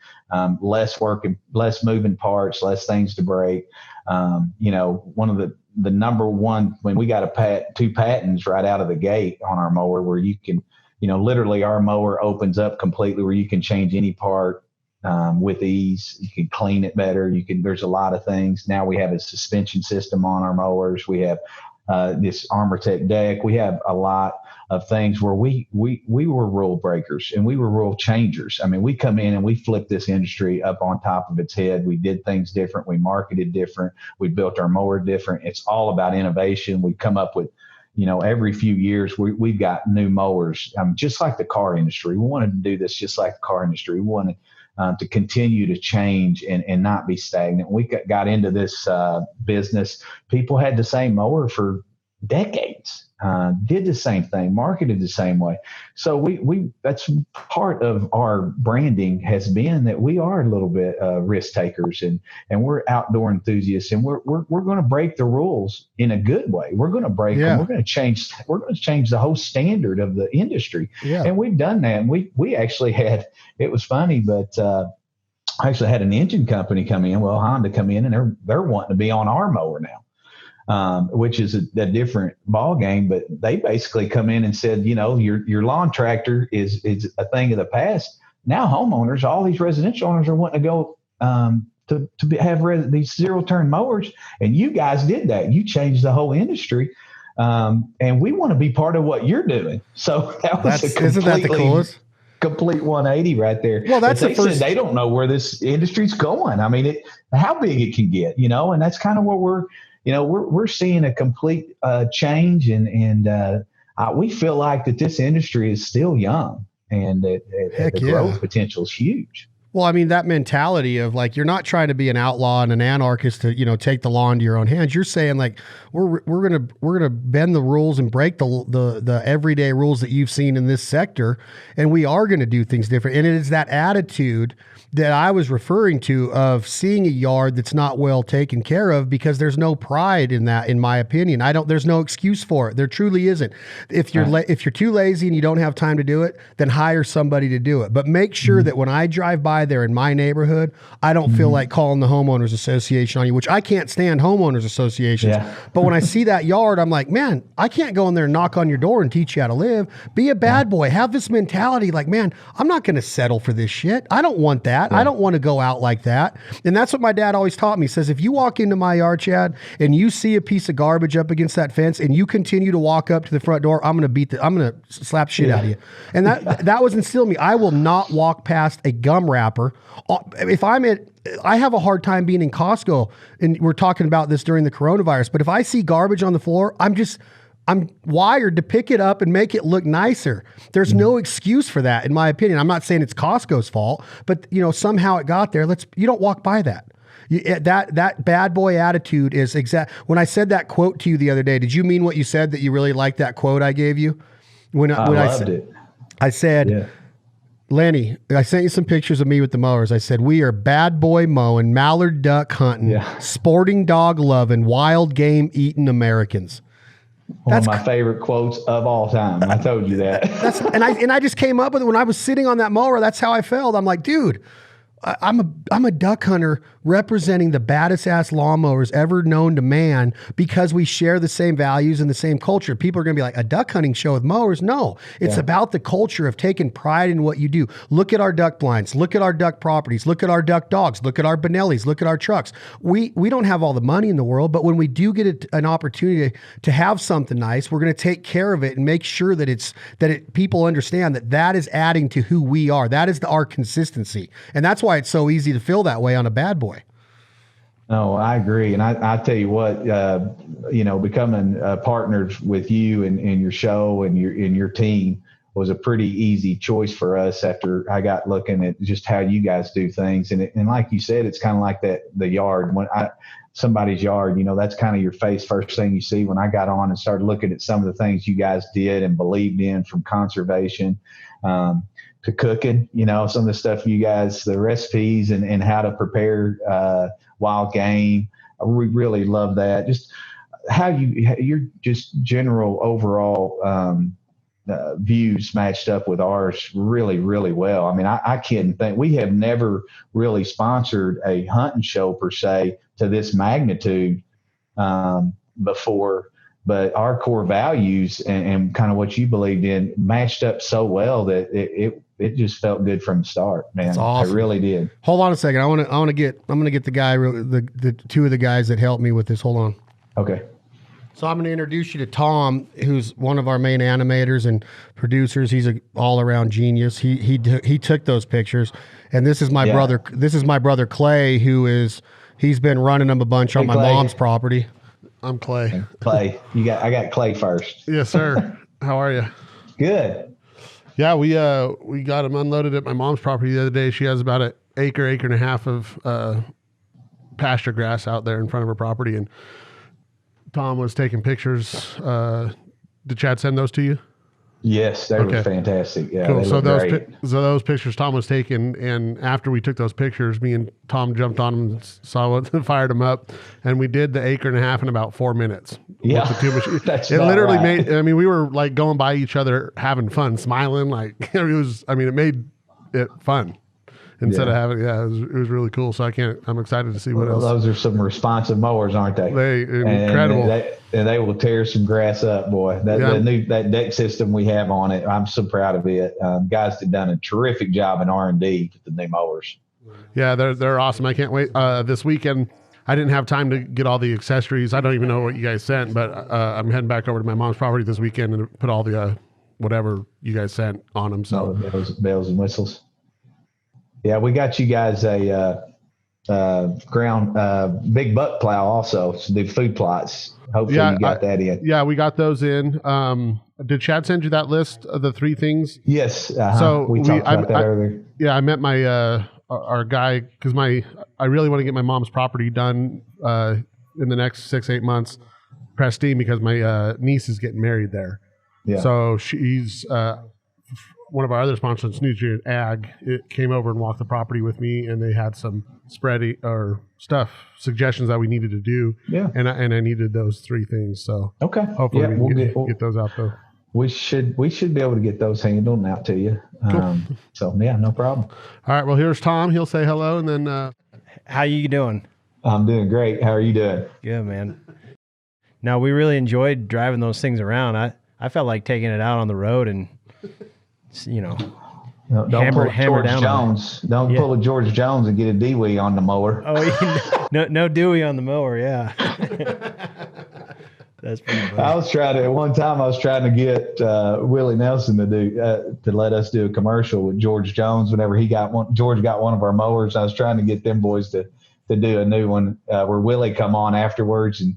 less work and less moving parts, less things to break. One of the number one, when we got two patents right out of the gate on our mower, where you can, literally our mower opens up completely where you can change any part with ease. You can clean it better. There's a lot of things. Now we have a suspension system on our mowers. We have this ArmorTech deck. We have a lot of things where we were rule breakers and we were rule changers. I mean, we come in and we flipped this industry up on top of its head. We did things different. We marketed different. We built our mower different. It's all about innovation. We come up with, every few years we've got new mowers, just like the car industry. We wanted to do this just like the car industry. We wanted to continue to change and not be stagnant. We got into this business. People had the same mower for decades, did the same thing, marketed the same way. So we that's part of our branding has been that we are a little bit risk takers and we're outdoor enthusiasts, and we're going to break the rules in a good way. We're going to break them. We're going to change the whole standard of the industry. Yeah. And we've done that. And we actually had, it was funny, but I actually had an engine company come in, Honda come in, and they're wanting to be on our mower now. Which is a different ball game, but they basically come in and said, your lawn tractor is a thing of the past. Now homeowners, all these residential owners are wanting to go have these zero turn mowers, and you guys did that. You changed the whole industry, and we want to be part of what you're doing. So isn't that the coolest? Complete 180 right there. Well, that's said they don't know where this industry's going. I mean, how big it can get, and that's kind of what we're seeing a complete change, and we feel like that this industry is still young, and the growth potential is huge. Well, I mean, that mentality of like, you're not trying to be an outlaw and an anarchist to, take the law into your own hands. You're saying like, we're gonna bend the rules and break the everyday rules that you've seen in this sector, and we are going to do things different. And it is that attitude that I was referring to of seeing a yard that's not well taken care of, because there's no pride in that, in my opinion. There's no excuse for it. There truly isn't. If you're if you're too lazy and you don't have time to do it, then hire somebody to do it. But make sure that when I drive by there in my neighborhood, I don't feel like calling the homeowners association on you, which I can't stand homeowners associations. Yeah. But when I see that yard, I'm like, man, I can't go in there and knock on your door and teach you how to live. Be a bad boy. Have this mentality like, man, I'm not going to settle for this shit. I don't want that. Yeah. I don't want to go out like that. And that's what my dad always taught me. He says, if you walk into my yard, Chad, and you see a piece of garbage up against that fence and you continue to walk up to the front door, I'm going to slap the shit out of you. And that was instilled in me. I will not walk past a gum wrapper. If I have a hard time being in Costco, and we're talking about this during the coronavirus, but if I see garbage on the floor, I'm wired to pick it up and make it look nicer. There's no excuse for that, in my opinion. I'm not saying it's Costco's fault, but somehow it got there. You don't walk by that. That bad boy attitude is exact. When I said that quote to you the other day, did you mean what you said, that you really liked that quote I gave you? When I loved it. I said, yeah. Lenny, I sent you some pictures of me with the mowers. I said, we are bad boy mowing, mallard duck hunting, sporting dog loving, wild game eating Americans. One of my favorite quotes of all time. I told you that. And I just came up with it when I was sitting on that mower. That's how I felt. I'm like, dude, I'm a duck hunter representing the baddest ass lawnmowers ever known to man, because we share the same values and the same culture. People are going to be like, a duck hunting show with mowers? No, it's about the culture of taking pride in what you do. Look at our duck blinds. Look at our duck properties. Look at our duck dogs. Look at our Benellis. Look at our trucks. We don't have all the money in the world, but when we do get an opportunity to have something nice, we're going to take care of it and make sure that people understand that is adding to who we are. That is our consistency. And that's why it's so easy to feel that way on a bad boy. No, I agree. And I tell you what, becoming partners with you and your show and your team was a pretty easy choice for us after I got looking at just how you guys do things. And like you said, it's kind of like the yard. When somebody's yard, that's kind of your first thing you see. When I got on and started looking at some of the things you guys did and believed in, from conservation to cooking, some of the stuff you guys, the recipes and how to prepare wild game. We really love that. Just your just general overall views matched up with ours really, really well. I mean, I can't think we have never really sponsored a hunting show per se to this magnitude before, but our core values and kind of what you believed in matched up so well that it just felt good from the start, man. That's awesome. I really did. Hold on a second. I'm gonna get the guy, the two of the guys that helped me with this. Hold on. Okay. So I'm going to introduce you to Tom, who's one of our main animators and producers. He's an all-around genius. He took those pictures, and this is my brother. This is my brother Clay, he's been running them a bunch on my mom's property. I'm Clay. Clay, I got Clay first. Yes, sir. How are you? Good. Yeah, we got him unloaded at my mom's property the other day. She has about an acre and a half of pasture grass out there in front of her property, and Tom was taking pictures. Did Chad send those to you? Yes, they were fantastic. Yeah, cool. So those pictures Tom was taking, and after we took those pictures, me and Tom jumped on them, saw what, fired them up, and we did the acre and a half in about 4 minutes. Yeah, it literally made. I mean, we were like going by each other, having fun, smiling. Like it was. I mean, it made it fun. Instead of having, it was really cool. So I'm excited to see what else. Those are some responsive mowers, aren't they? Incredible. And they will tear some grass up, boy. That deck system we have on it, I'm so proud of it. Guys have done a terrific job in R&D with the new mowers. Yeah, they're awesome. I can't wait. This weekend, I didn't have time to get all the accessories. I don't even know what you guys sent, but I'm heading back over to my mom's property this weekend and put all the whatever you guys sent on them. So bells and whistles. Yeah, we got you guys a big buck plow also to do food plots. Hopefully you got that in. Yeah, we got those in. Did Chad send you that list of the 3 things? Yes. So we talked about that earlier. Yeah, I met my our guy because I really want to get my mom's property done in the next 6-8 months, Pristine, because my niece is getting married there. Yeah. So she's one of our other sponsors, Nutrient Ag, it came over and walked the property with me, and they had some suggestions that we needed to do. Yeah. And I needed those 3 things. So okay. Hopefully we'll get those out though. We should be able to get those handled and out to you. Cool. So yeah, no problem. All right. Well, here's Tom. He'll say hello, and then how you doing? I'm doing great. How are you doing? Good, man. No, we really enjoyed driving those things around. I felt like taking it out on the road and don't pull a George Jones. Don't pull a George Jones and get a Dewey on the mower. Oh, no Dewey on the mower. Yeah. That's pretty funny. At one time I was trying to get Willie Nelson to let us do a commercial with George Jones whenever George got one of our mowers. I was trying to get them boys to do a new one where Willie come on afterwards and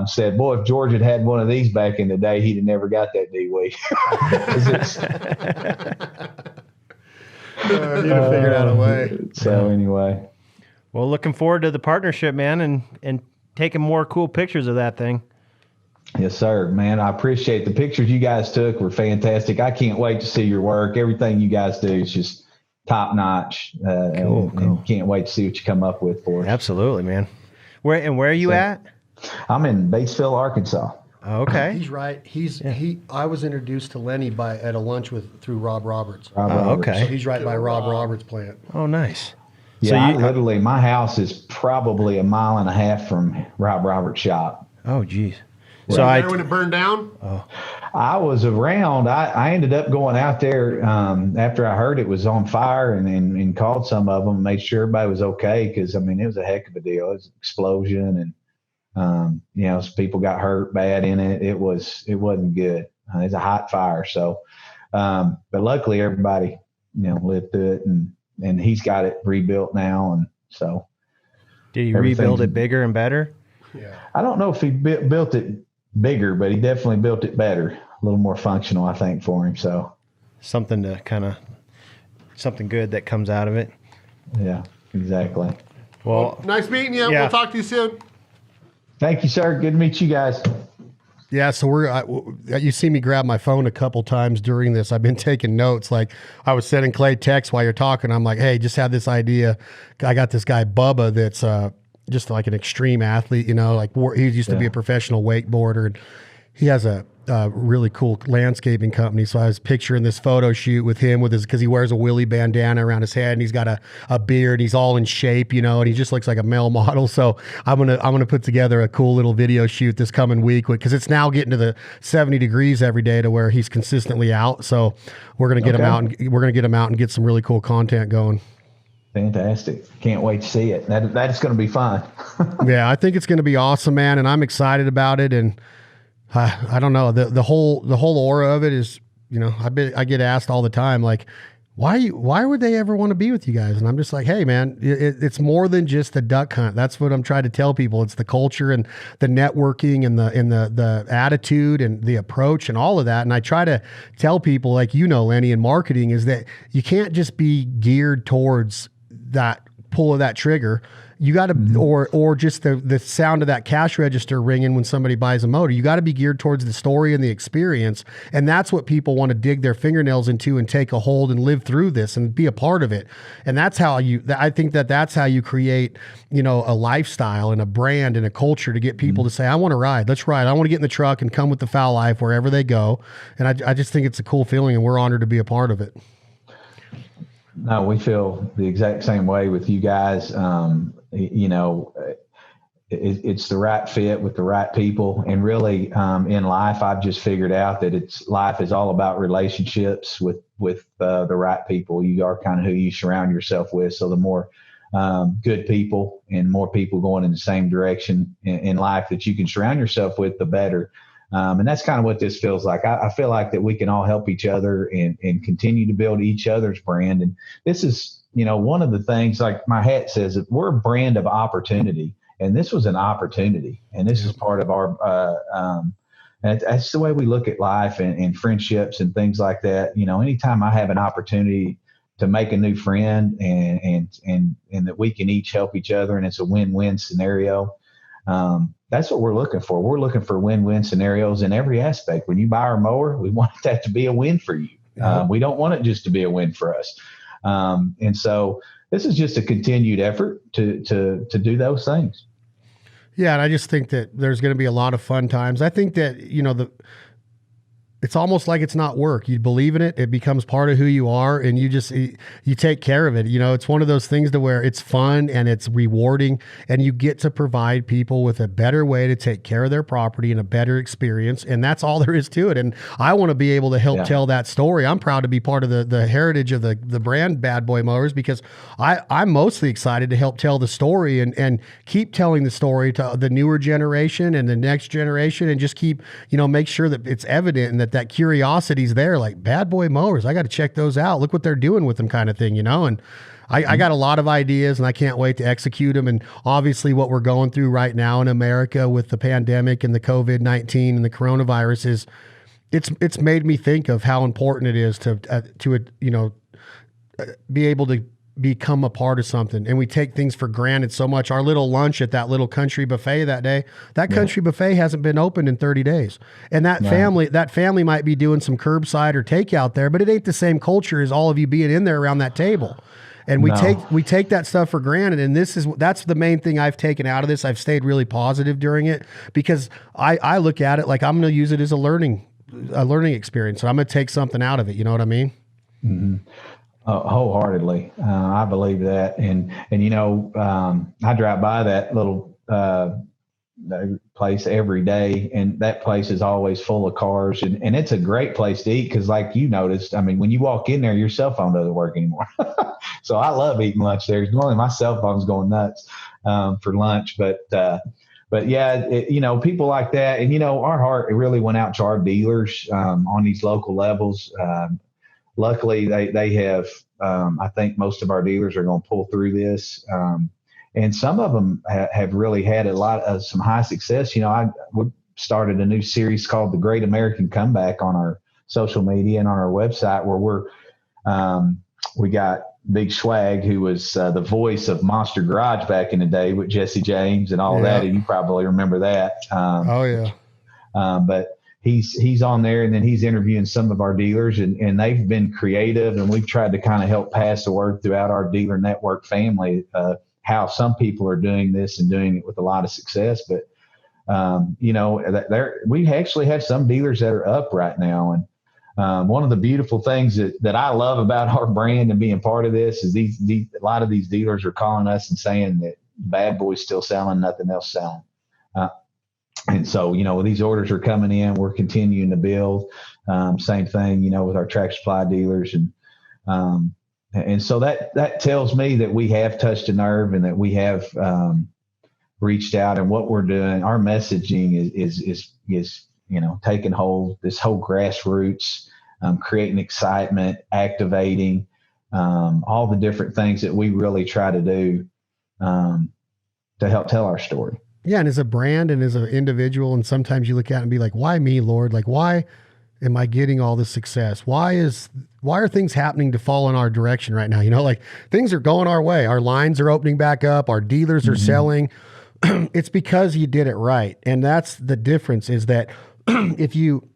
said, boy, if George had one of these back in the day, he'd have never got that D-Way. He'd have figured out a way. So anyway. Well, looking forward to the partnership, man, and taking more cool pictures of that thing. Yes, sir, man. I appreciate the pictures you guys took were fantastic. I can't wait to see your work. Everything you guys do is just top notch. Cool. And can't wait to see what you come up with for us. Absolutely, man. Where are you at? I'm in Batesville, Arkansas. Oh, okay. He's right. I was introduced to Lennie at a lunch through Rob Roberts. Okay. So he's right by Rob Roberts' plant. Oh, nice. Yeah, so literally, my house is probably 1.5 miles from Rob Roberts' shop. Oh, geez. So when it burned down? Oh. I was around. I ended up going out there after I heard it was on fire and called some of them and made sure everybody was okay because, I mean, it was a heck of a deal. It was an explosion and, some people got hurt bad in it. It wasn't good. It's a hot fire. So, but luckily everybody, lived through it and he's got it rebuilt now. And so. Did he rebuild it bigger and better? Yeah. I don't know if he built it bigger, but he definitely built it better, a little more functional, I think, for him. So something good that comes out of it. Yeah, exactly. Well, nice meeting you. Yeah. We'll talk to you soon. Thank you, sir. Good to meet you guys. Yeah, so you see me grab my phone a couple times during this. I've been taking notes. Like I was sending Clay texts while you're talking. I'm like, hey, just had this idea. I got this guy Bubba that's just like an extreme athlete, like he used to be a professional wakeboarder, and he has a really cool landscaping company. So I was picturing this photo shoot with him because he wears a Willie bandana around his head, and he's got a beard. He's all in shape, and he just looks like a male model. So I'm gonna put together a cool little video shoot this coming week, because it's now getting to the 70 degrees every day to where he's consistently out. So we're gonna get him out, and we're gonna get him out and get some really cool content going. Fantastic. Can't wait to see it. That's going to be fun. Yeah, I think it's going to be awesome, man. And I'm excited about it. And I don't know, the whole aura of it is, I get asked all the time, like, why would they ever want to be with you guys? And I'm just like, hey man, it's more than just the duck hunt. That's what I'm trying to tell people. It's the culture and the networking and the attitude and the approach and all of that. And I try to tell people, like, Lennie, in marketing, is that you can't just be geared towards that pull of that trigger. You got to, or just the sound of that cash register ringing when somebody buys a motor. You got to be geared towards the story and the experience. And that's what people want to dig their fingernails into and take a hold and live through this and be a part of it. And that's how I think that's how you create, a lifestyle and a brand and a culture to get people to say, I want to ride. Let's ride. I want to get in the truck and come with the foul life wherever they go. And I just think it's a cool feeling, and we're honored to be a part of it. No, we feel the exact same way with you guys. It's the right fit with the right people. And really, in life, I've just figured out that life is all about relationships with the right people. You are kind of who you surround yourself with. So the more good people and more people going in the same direction in life that you can surround yourself with, the better. And that's kind of what this feels like. I feel like that we can all help each other and continue to build each other's brand. And this is, one of the things, like my hat says, that we're a brand of opportunity. And this was an opportunity. And this is part of our, that's the way we look at life and friendships and things like that. Anytime I have an opportunity to make a new friend and that we can each help each other and it's a win-win scenario, that's what we're looking for. We're looking for win-win scenarios in every aspect. When you buy our mower, we want that to be a win for you. We don't want it just to be a win for us. And so this is just a continued effort to do those things. Yeah. And I just think that there's going to be a lot of fun times. I think that, it's almost like it's not work. You believe in it. It becomes part of who you are, and you take care of it. It's one of those things to where it's fun and it's rewarding, and you get to provide people with a better way to take care of their property and a better experience. And that's all there is to it. And I want to be able to help tell that story. I'm proud to be part of the heritage of the brand Bad Boy Mowers, because I'm mostly excited to help tell the story and keep telling the story to the newer generation and the next generation, and just keep, make sure that it's evident and that curiosity's there, like Bad Boy Mowers. I got to check those out. Look what they're doing with them, kind of thing, and I got a lot of ideas and I can't wait to execute them. And obviously what we're going through right now in America with the pandemic and the COVID-19 and the coronavirus is it's made me think of how important it is to be able to become a part of something. And we take things for granted so much. Our little lunch at that little country buffet that day, that country buffet hasn't been opened in 30 days. And that family might be doing some curbside or takeout there, but it ain't the same culture as all of you being in there around that table. And we take that stuff for granted. And that's the main thing I've taken out of this. I've stayed really positive during it, because I look at it like I'm going to use it as a learning experience. And I'm going to take something out of it. You know what I mean? Mm-hmm. Wholeheartedly. I believe that. And I drive by that little place every day, and that place is always full of cars, and it's a great place to eat. Cause like you noticed, I mean, when you walk in there, your cell phone doesn't work anymore. So I love eating lunch there. Normally my cell phone's going nuts, for lunch, but yeah, people like that. And, our heart really went out to our dealers, on these local levels. Luckily, they have, I think most of our dealers are going to pull through this. And some of them have really had a lot of some high success. We started a new series called The Great American Comeback on our social media and on our website, where we got Big Swag, who was the voice of Monster Garage back in the day with Jesse James and all that. And you probably remember that. But he's on there, and then he's interviewing some of our dealers, and they've been creative, and we've tried to kind of help pass the word throughout our dealer network family, how some people are doing this and doing it with a lot of success. But, we actually have some dealers that are up right now. And one of the beautiful things that I love about our brand and being part of this is a lot of these dealers are calling us and saying that Bad Boy's still selling, nothing else selling. And so, these orders are coming in, we're continuing to build. Same thing, with our Tractor Supply dealers. And so that tells me that we have touched a nerve and that we have reached out, and what we're doing, our messaging is taking hold, this whole grassroots, creating excitement, activating, all the different things that we really try to do to help tell our story. Yeah. And as a brand and as an individual, and sometimes you look at it and be like, why me, Lord? Like, why am I getting all this success? Why are things happening to fall in our direction right now? Like things are going our way. Our lines are opening back up. Our dealers are selling. It's because you did it right. And that's the difference, is that if you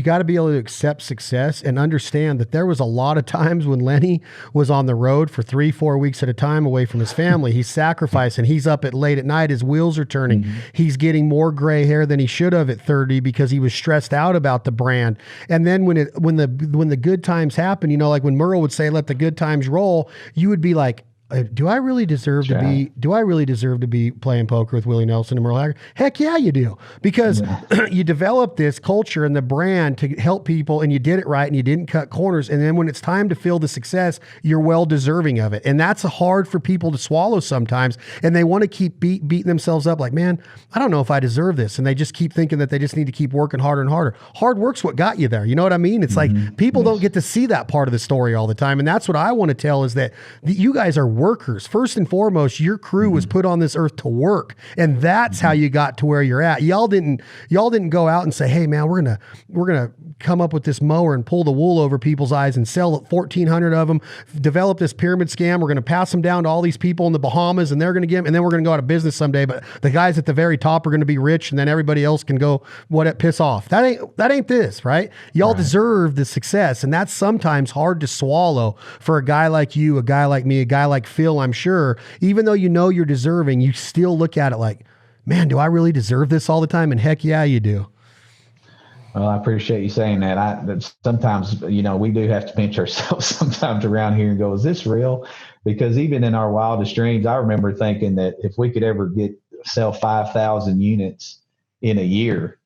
got to be able to accept success and understand that there was a lot of times when Lennie was on the road for 3-4 weeks at a time away from his family. He's sacrificing. He's up at late at night. His wheels are turning. He's getting more gray hair than he should have at 30 because he was stressed out about the brand. And then when the good times happen, like when Merle would say, let the good times roll, you would be like, do I really deserve to be playing poker with Willie Nelson and Merle Haggard? Heck yeah, you do. Because you developed this culture and the brand to help people, and you did it right, and you didn't cut corners. And then when it's time to feel the success, you're well deserving of it. And that's hard for people to swallow sometimes. And they want to keep beating themselves up like, man, I don't know if I deserve this. And they just keep thinking that they just need to keep working harder and harder. Hard work's what got you there. You know what I mean? It's like people don't get to see that part of the story all the time. And that's what I want to tell, is that you guys are workers. First and foremost, your crew was put on this earth to work, and that's how you got to where you're at. Y'all didn't go out and say, hey man, we're gonna come up with this mower and pull the wool over people's eyes and sell 1,400 of them, develop this pyramid scam. We're going to pass them down to all these people in the Bahamas, and they're going to get them, and then we're going to go out of business someday. But the guys at the very top are going to be rich, and then everybody else can go piss off. That ain't this, right? Y'all deserve the success, and that's sometimes hard to swallow for a guy like you, a guy like me, a guy like Phil. I'm sure, even though you're deserving, you still look at it like, man, do I really deserve this all the time? And heck yeah, you do. Well, I appreciate you saying that. Sometimes, we do have to pinch ourselves sometimes around here and go, is this real? Because even in our wildest dreams, I remember thinking that if we could ever sell 5,000 units in a year,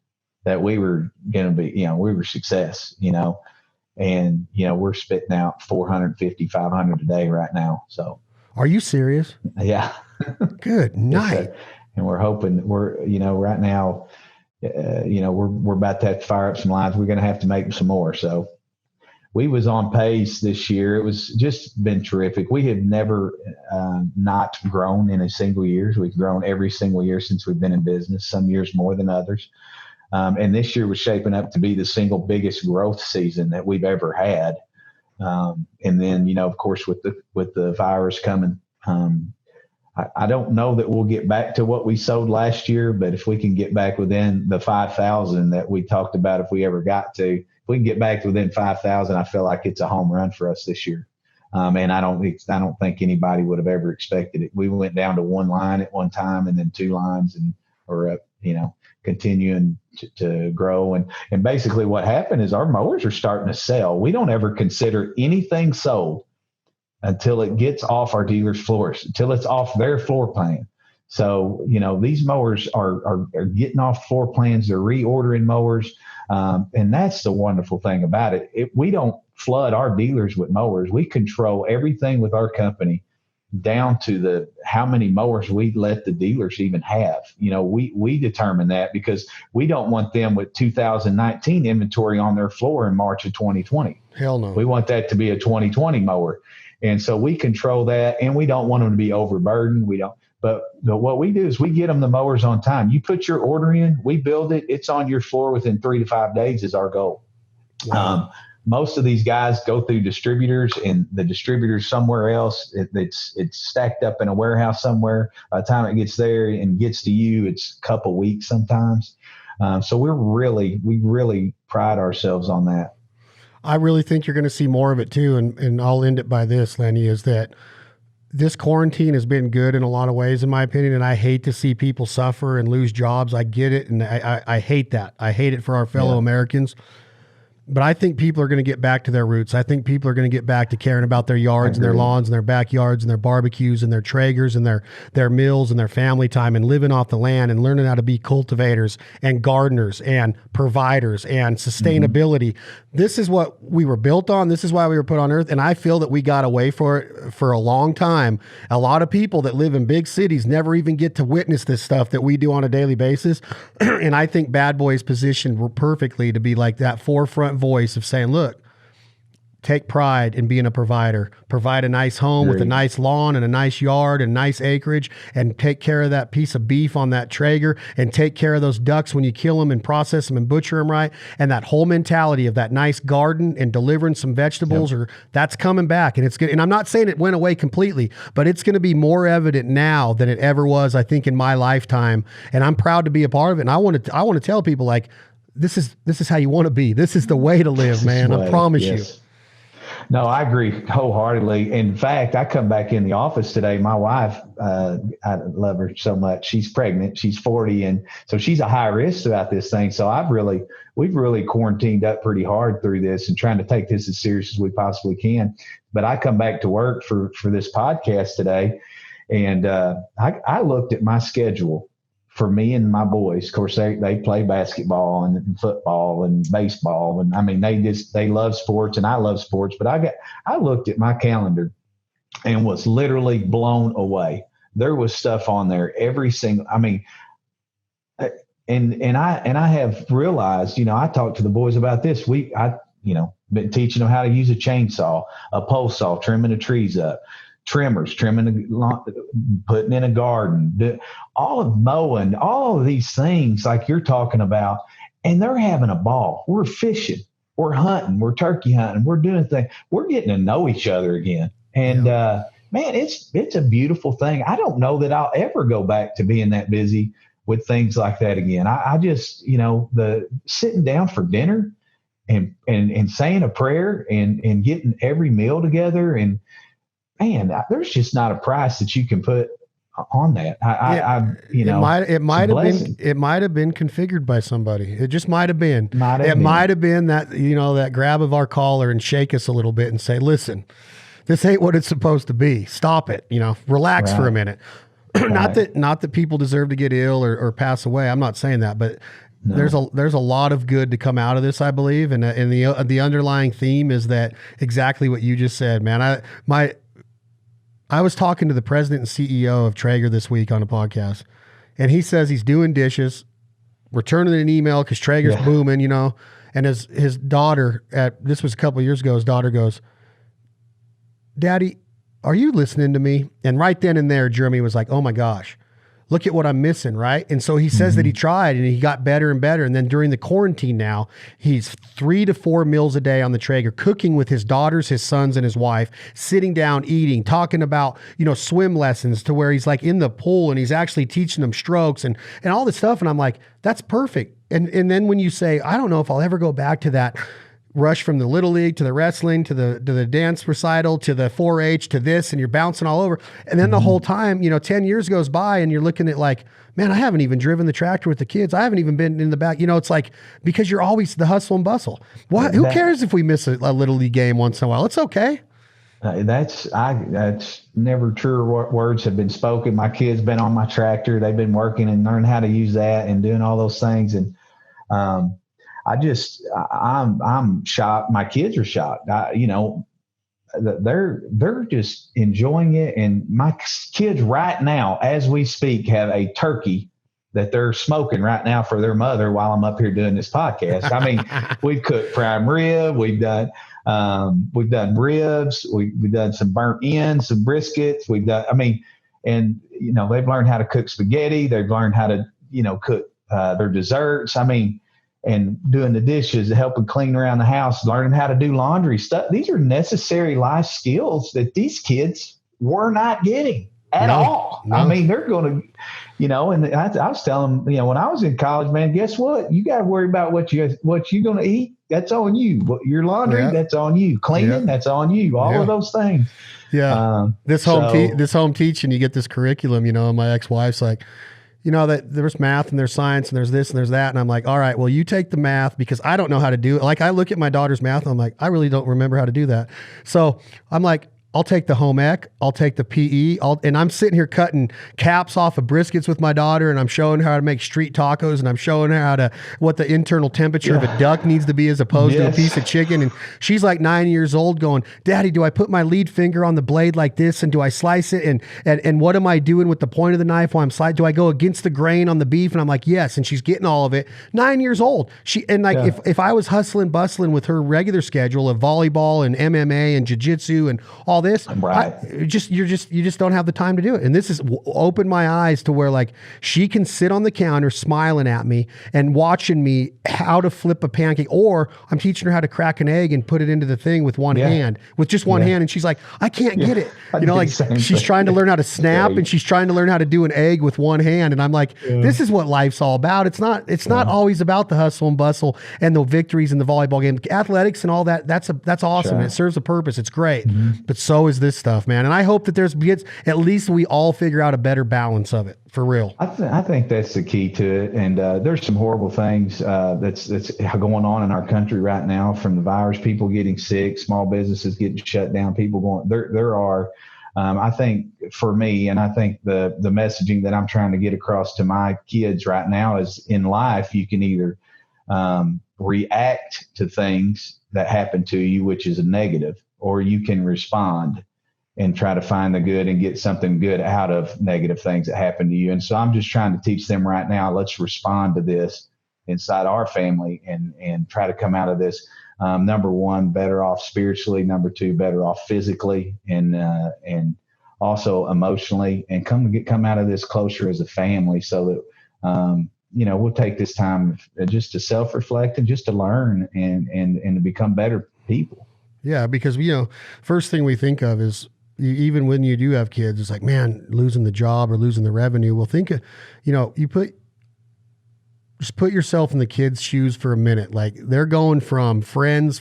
that we were going to be, we were success, and, we're spitting out 450, 500 a day right now. So. Are you serious? Yeah. Good night. And we're hoping right now, we're about to have to fire up some lines. We're going to have to make some more. So we was on pace this year. It was just been terrific. We have never not grown in a single year. We've grown every single year since we've been in business, some years more than others. And this year was shaping up to be the single biggest growth season that we've ever had. And then, of course, with the virus coming, I don't know that we'll get back to what we sold last year, but if we can get back within the 5,000 that we talked about, if we ever got to, if we can get back to within 5,000, I feel like it's a home run for us this year. And I don't think anybody would have ever expected it. We went down to one line at one time and then two lines, and we're up, continuing to grow. And basically what happened is our mowers are starting to sell. We don't ever consider anything sold until it gets off our dealers' floors, until it's off their floor plan. So, these mowers are getting off floor plans. They're reordering mowers. And that's the wonderful thing about it. We don't flood our dealers with mowers. We control everything with our company down to how many mowers we let the dealers even have. We determine that because we don't want them with 2019 inventory on their floor in March of 2020. Hell no. We want that to be a 2020 mower. And so we control that, and we don't want them to be overburdened. But what we do is we get them the mowers on time. You put your order in, we build it. It's on your floor within 3 to 5 days is our goal. Wow. Most of these guys go through distributors, and the distributors somewhere else, it's stacked up in a warehouse somewhere. By the time it gets there and gets to you, it's a couple weeks sometimes. So we really pride ourselves on that. I really think you're going to see more of it too. And I'll end it by this, Lennie, is that this quarantine has been good in a lot of ways, in my opinion, and I hate to see people suffer and lose jobs. I get it, and I hate that. I hate it for our fellow Americans. But I think people are going to get back to their roots. I think people are going to get back to caring about their yards and their lawns and their backyards and their barbecues and their Traegers and their meals and their family time and living off the land and learning how to be cultivators and gardeners and providers and sustainability. This is what we were built on. This is why we were put on earth. And I feel that we got away for it for a long time. A lot of people that live in big cities never even get to witness this stuff that we do on a daily basis. And I think Bad Boy's positioned perfectly to be like that forefront voice of saying, look, take pride in being a provider, provide a nice home with a nice lawn and a nice yard and nice acreage, and take care of that piece of beef on that Traeger, and take care of those ducks when you kill them and process them and butcher them right. And that whole mentality of that nice garden and delivering some vegetables, or that's coming back, and it's good. And I'm not saying it went away completely, but it's going to be more evident now than it ever was, I think, in my lifetime. And I'm proud to be a part of it. And I want to tell people, like, this is how you want to be. This is the way to live, man. I promise you. No, I agree wholeheartedly. In fact, I come back in the office today. My wife, I love her so much. She's pregnant. She's 40. And so she's a high risk about this thing. So we've really quarantined up pretty hard through this and trying to take this as serious as we possibly can. But I come back to work for this podcast today. And I looked at my schedule for me and my boys. Of course, they play basketball and football and baseball. And I mean, they love sports and I love sports, but I looked at my calendar and was literally blown away. There was stuff on there every single, I mean, and I have realized, I talked to the boys about this week. Been teaching them how to use a chainsaw, a pole saw, trimming the trees up, trimmers, putting in a garden, all of mowing, all of these things like you're talking about, and they're having a ball. We're fishing, we're hunting, we're turkey hunting, we're doing things. We're getting to know each other again. And man, it's a beautiful thing. I don't know that I'll ever go back to being that busy with things like that again. I just, the sitting down for dinner and saying a prayer and getting every meal together, and man, there's just not a price that you can put on that. It might have been configured by somebody. It just might have been. It might have been that, that grab of our collar and shake us a little bit and say, listen, this ain't what it's supposed to be. Stop it. Relax for a minute. Not that people deserve to get ill or pass away. I'm not saying that, but no. There's a lot of good to come out of this, I believe. And the underlying theme is that exactly what you just said, man. I was talking to the president and CEO of Traeger this week on a podcast, and he says he's doing dishes, returning an email because Traeger's booming, and his daughter, this was a couple of years ago, his daughter goes, Daddy, are you listening to me? And right then and there, Jeremy was like, oh my gosh, look at what I'm missing, right? And so he says that he tried and he got better and better. And then during the quarantine now, he's 3 to 4 meals a day on the Traeger, cooking with his daughters, his sons, and his wife, sitting down, eating, talking about, swim lessons, to where he's like in the pool and he's actually teaching them strokes and all this stuff. And I'm like, that's perfect. And then when you say, I don't know if I'll ever go back to that rush from the Little League to the wrestling to the dance recital to the 4-H to this, and you're bouncing all over. And then the whole time, 10 years goes by and you're looking at like, man, I haven't even driven the tractor with the kids. I haven't even been in the back. It's like, because you're always the hustle and bustle. Who cares if we miss a Little League game once in a while? It's okay. That's never truer words have been spoken. My kids been on my tractor. They've been working and learning how to use that and doing all those things. And, I'm shocked. My kids are shocked. They're just enjoying it. And my kids right now, as we speak, have a turkey that they're smoking right now for their mother while I'm up here doing this podcast. I mean, we've cooked prime rib. We've done ribs. We've done some burnt ends, some briskets. And they've learned how to cook spaghetti. They've learned how to, cook their desserts. And doing the dishes, helping clean around the house, learning how to do laundry stuff. These are necessary life skills that these kids were not getting. at No, all. no. I mean, they're going to, and I was telling them, when I was in college, man, guess what? You got to worry about what you're going to eat. That's on you. Your laundry, Yeah. that's on you. Cleaning, that's on you. All of those things. Yeah. This home teaching, you get this curriculum, and my ex-wife's like, that there's math and there's science and there's this and there's that. And I'm like, all right, well, you take the math because I don't know how to do it. Like I look at my daughter's math and I'm like, I really don't remember how to do that. So I'm like, I'll take the home ec, I'll take the PE, and I'm sitting here cutting caps off of briskets with my daughter, and I'm showing her how to make street tacos, and I'm showing her what the internal temperature of a duck needs to be as opposed to a piece of chicken. And she's like 9 years old going, Daddy, do I put my lead finger on the blade like this, and do I slice it? And what am I doing with the point of the knife while I'm sliding? Do I go against the grain on the beef? And I'm like, yes. And she's getting all of it. 9 years old. If I was hustling, bustling with her regular schedule of volleyball and MMA and jiu-jitsu and all this, right. you just don't have the time to do it. And this has opened my eyes to where like she can sit on the counter smiling at me and watching me how to flip a pancake, or I'm teaching her how to crack an egg and put it into the thing with one hand, with just one hand. And she's like, I can't get it. Like she's trying to learn how to snap and she's trying to learn how to do an egg with one hand. And I'm like, this is what life's all about. It's not always about the hustle and bustle and the victories in the volleyball game. Athletics and all that, that's awesome. Sure. It serves a purpose. It's great. But so is this stuff, man. And I hope that at least we all figure out a better balance of it, for real. I think that's the key to it. And there's some horrible things that's going on in our country right now, from the virus, people getting sick, small businesses getting shut down, people going, there are, I think for me, and I think the messaging that I'm trying to get across to my kids right now is, in life, you can either react to things that happen to you, which is a negative, or you can respond and try to find the good and get something good out of negative things that happen to you. And so I'm just trying to teach them right now, let's respond to this inside our family and try to come out of this, number one, better off spiritually, number two, better off physically, and also emotionally, and come out of this closer as a family, so that we'll take this time just to self-reflect and just to learn and to become better people. Yeah, because first thing we think of is, even when you do have kids, it's like, man, losing the job or losing the revenue. Well, think of, just put yourself in the kids' shoes for a minute. Like, they're going from friends,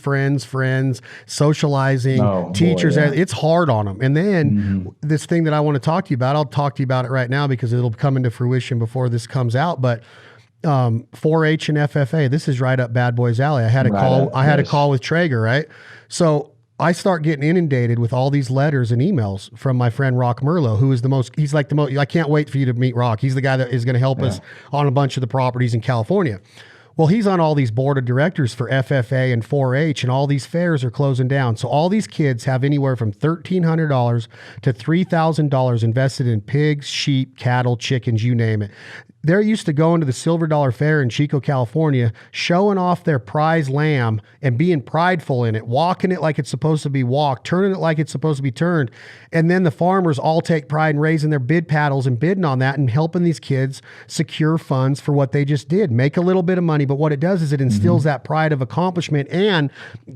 socializing, teachers. Boy, yeah. It's hard on them. And then this thing that I want to talk to you about, I'll talk to you about it right now because it'll come into fruition before this comes out. But 4-H and FFA, this is right up Bad Boys Alley. I had a call with Traeger, right? So I start getting inundated with all these letters and emails from my friend Rock Merlo, who is he's like the most, I can't wait for you to meet Rock. He's the guy that is going to help us on a bunch of the properties in California. Well, he's on all these board of directors for FFA and 4-H, and all these fairs are closing down. So all these kids have anywhere from $1,300 to $3,000 invested in pigs, sheep, cattle, chickens, you name it. They're used to going to the Silver Dollar Fair in Chico, California, showing off their prize lamb and being prideful in it, walking it like it's supposed to be walked, turning it like it's supposed to be turned. And then the farmers all take pride in raising their bid paddles and bidding on that and helping these kids secure funds for what they just did. Make a little bit of money, but what it does is it instills that pride of accomplishment and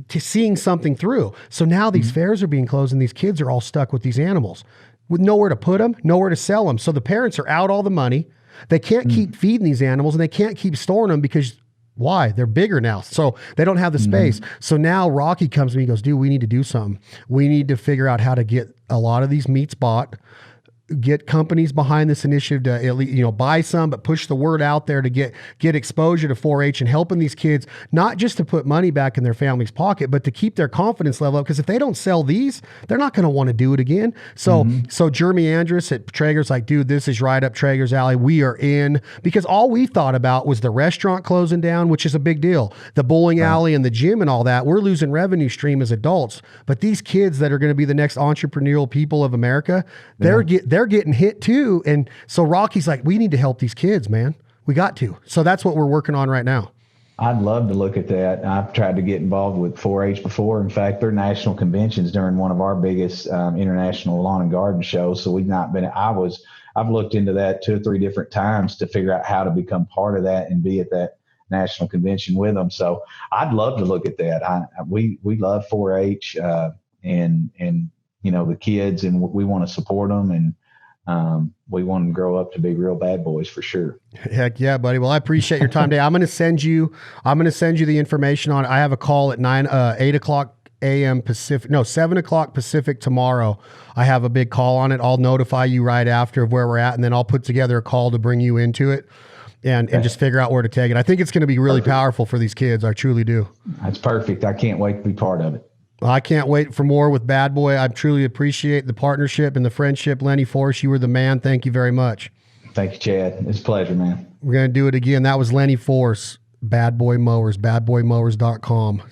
to seeing something through. So now these fairs are being closed and these kids are all stuck with these animals with nowhere to put them, nowhere to sell them. So the parents are out all the money. They can't keep feeding these animals and they can't keep storing them because why? They're bigger now. So they don't have the space. So now Rocky comes to me and goes, dude, we need to do something. We need to figure out how to get a lot of these meats bought, get companies behind this initiative to at least, buy some, but push the word out there to get exposure to 4-H and helping these kids, not just to put money back in their family's pocket, but to keep their confidence level up. Because if they don't sell these, they're not going to want to do it again. So Jeremy Andrus at Traeger's like, dude, this is right up Traeger's alley. We are in, because all we thought about was the restaurant closing down, which is a big deal. The bowling alley and the gym and all that, we're losing revenue stream as adults. But these kids that are going to be the next entrepreneurial people of America, they're getting hit too. And so Rocky's like, we need to help these kids, man. We got to. So that's what we're working on right now. I'd love to look at that. I've tried to get involved with 4-H before. In fact, their national conventions during one of our biggest international lawn and garden shows. So we've not been, I've looked into that 2 or 3 different times to figure out how to become part of that and be at that national convention with them. So I'd love to look at that. We love 4-H and the kids, and we want to support them. And we want them to grow up to be real bad boys for sure. Heck yeah, buddy. Well, I appreciate your time today. I'm going to send you the information on. I have a call at 8 o'clock a.m. Pacific. No, 7 o'clock Pacific tomorrow. I have a big call on it. I'll notify you right after of where we're at, and then I'll put together a call to bring you into it and just figure out where to take it. I think it's going to be really powerful for these kids. I truly do. That's perfect. I can't wait to be part of it. I can't wait for more with Bad Boy. I truly appreciate the partnership and the friendship. Lennie Foree, you were the man. Thank you very much. Thank you, Chad. It's a pleasure, man. We're going to do it again. That was Lennie Foree, Bad Boy Mowers, badboymowers.com,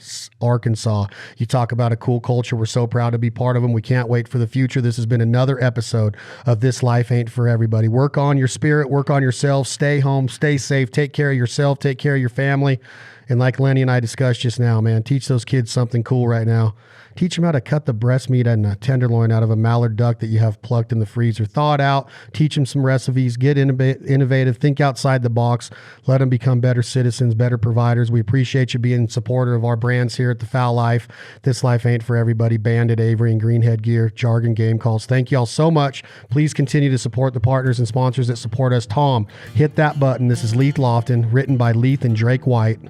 Arkansas. You talk about a cool culture. We're so proud to be part of them. We can't wait for the future. This has been another episode of This Life Ain't For Everybody. Work on your spirit, work on yourself, stay home, stay safe, take care of yourself, take care of your family. And like Lennie and I discussed just now, man, teach those kids something cool right now. Teach them how to cut the breast meat and a tenderloin out of a mallard duck that you have plucked in the freezer. Thaw it out. Teach them some recipes. Get innovative. Think outside the box. Let them become better citizens, better providers. We appreciate you being a supporter of our brands here at The Foul Life. This Life Ain't For Everybody. Bandit, Avery, and Greenhead Gear. Jargon Game Calls. Thank you all so much. Please continue to support the partners and sponsors that support us. Tom, hit that button. This is Leith Lofton, written by Leith and Drake White.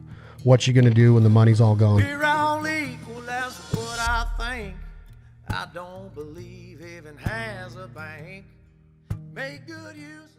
What you gonna do when the money's all gone? We're all equal, that's what I think. I don't believe heaven has a bank. Make good use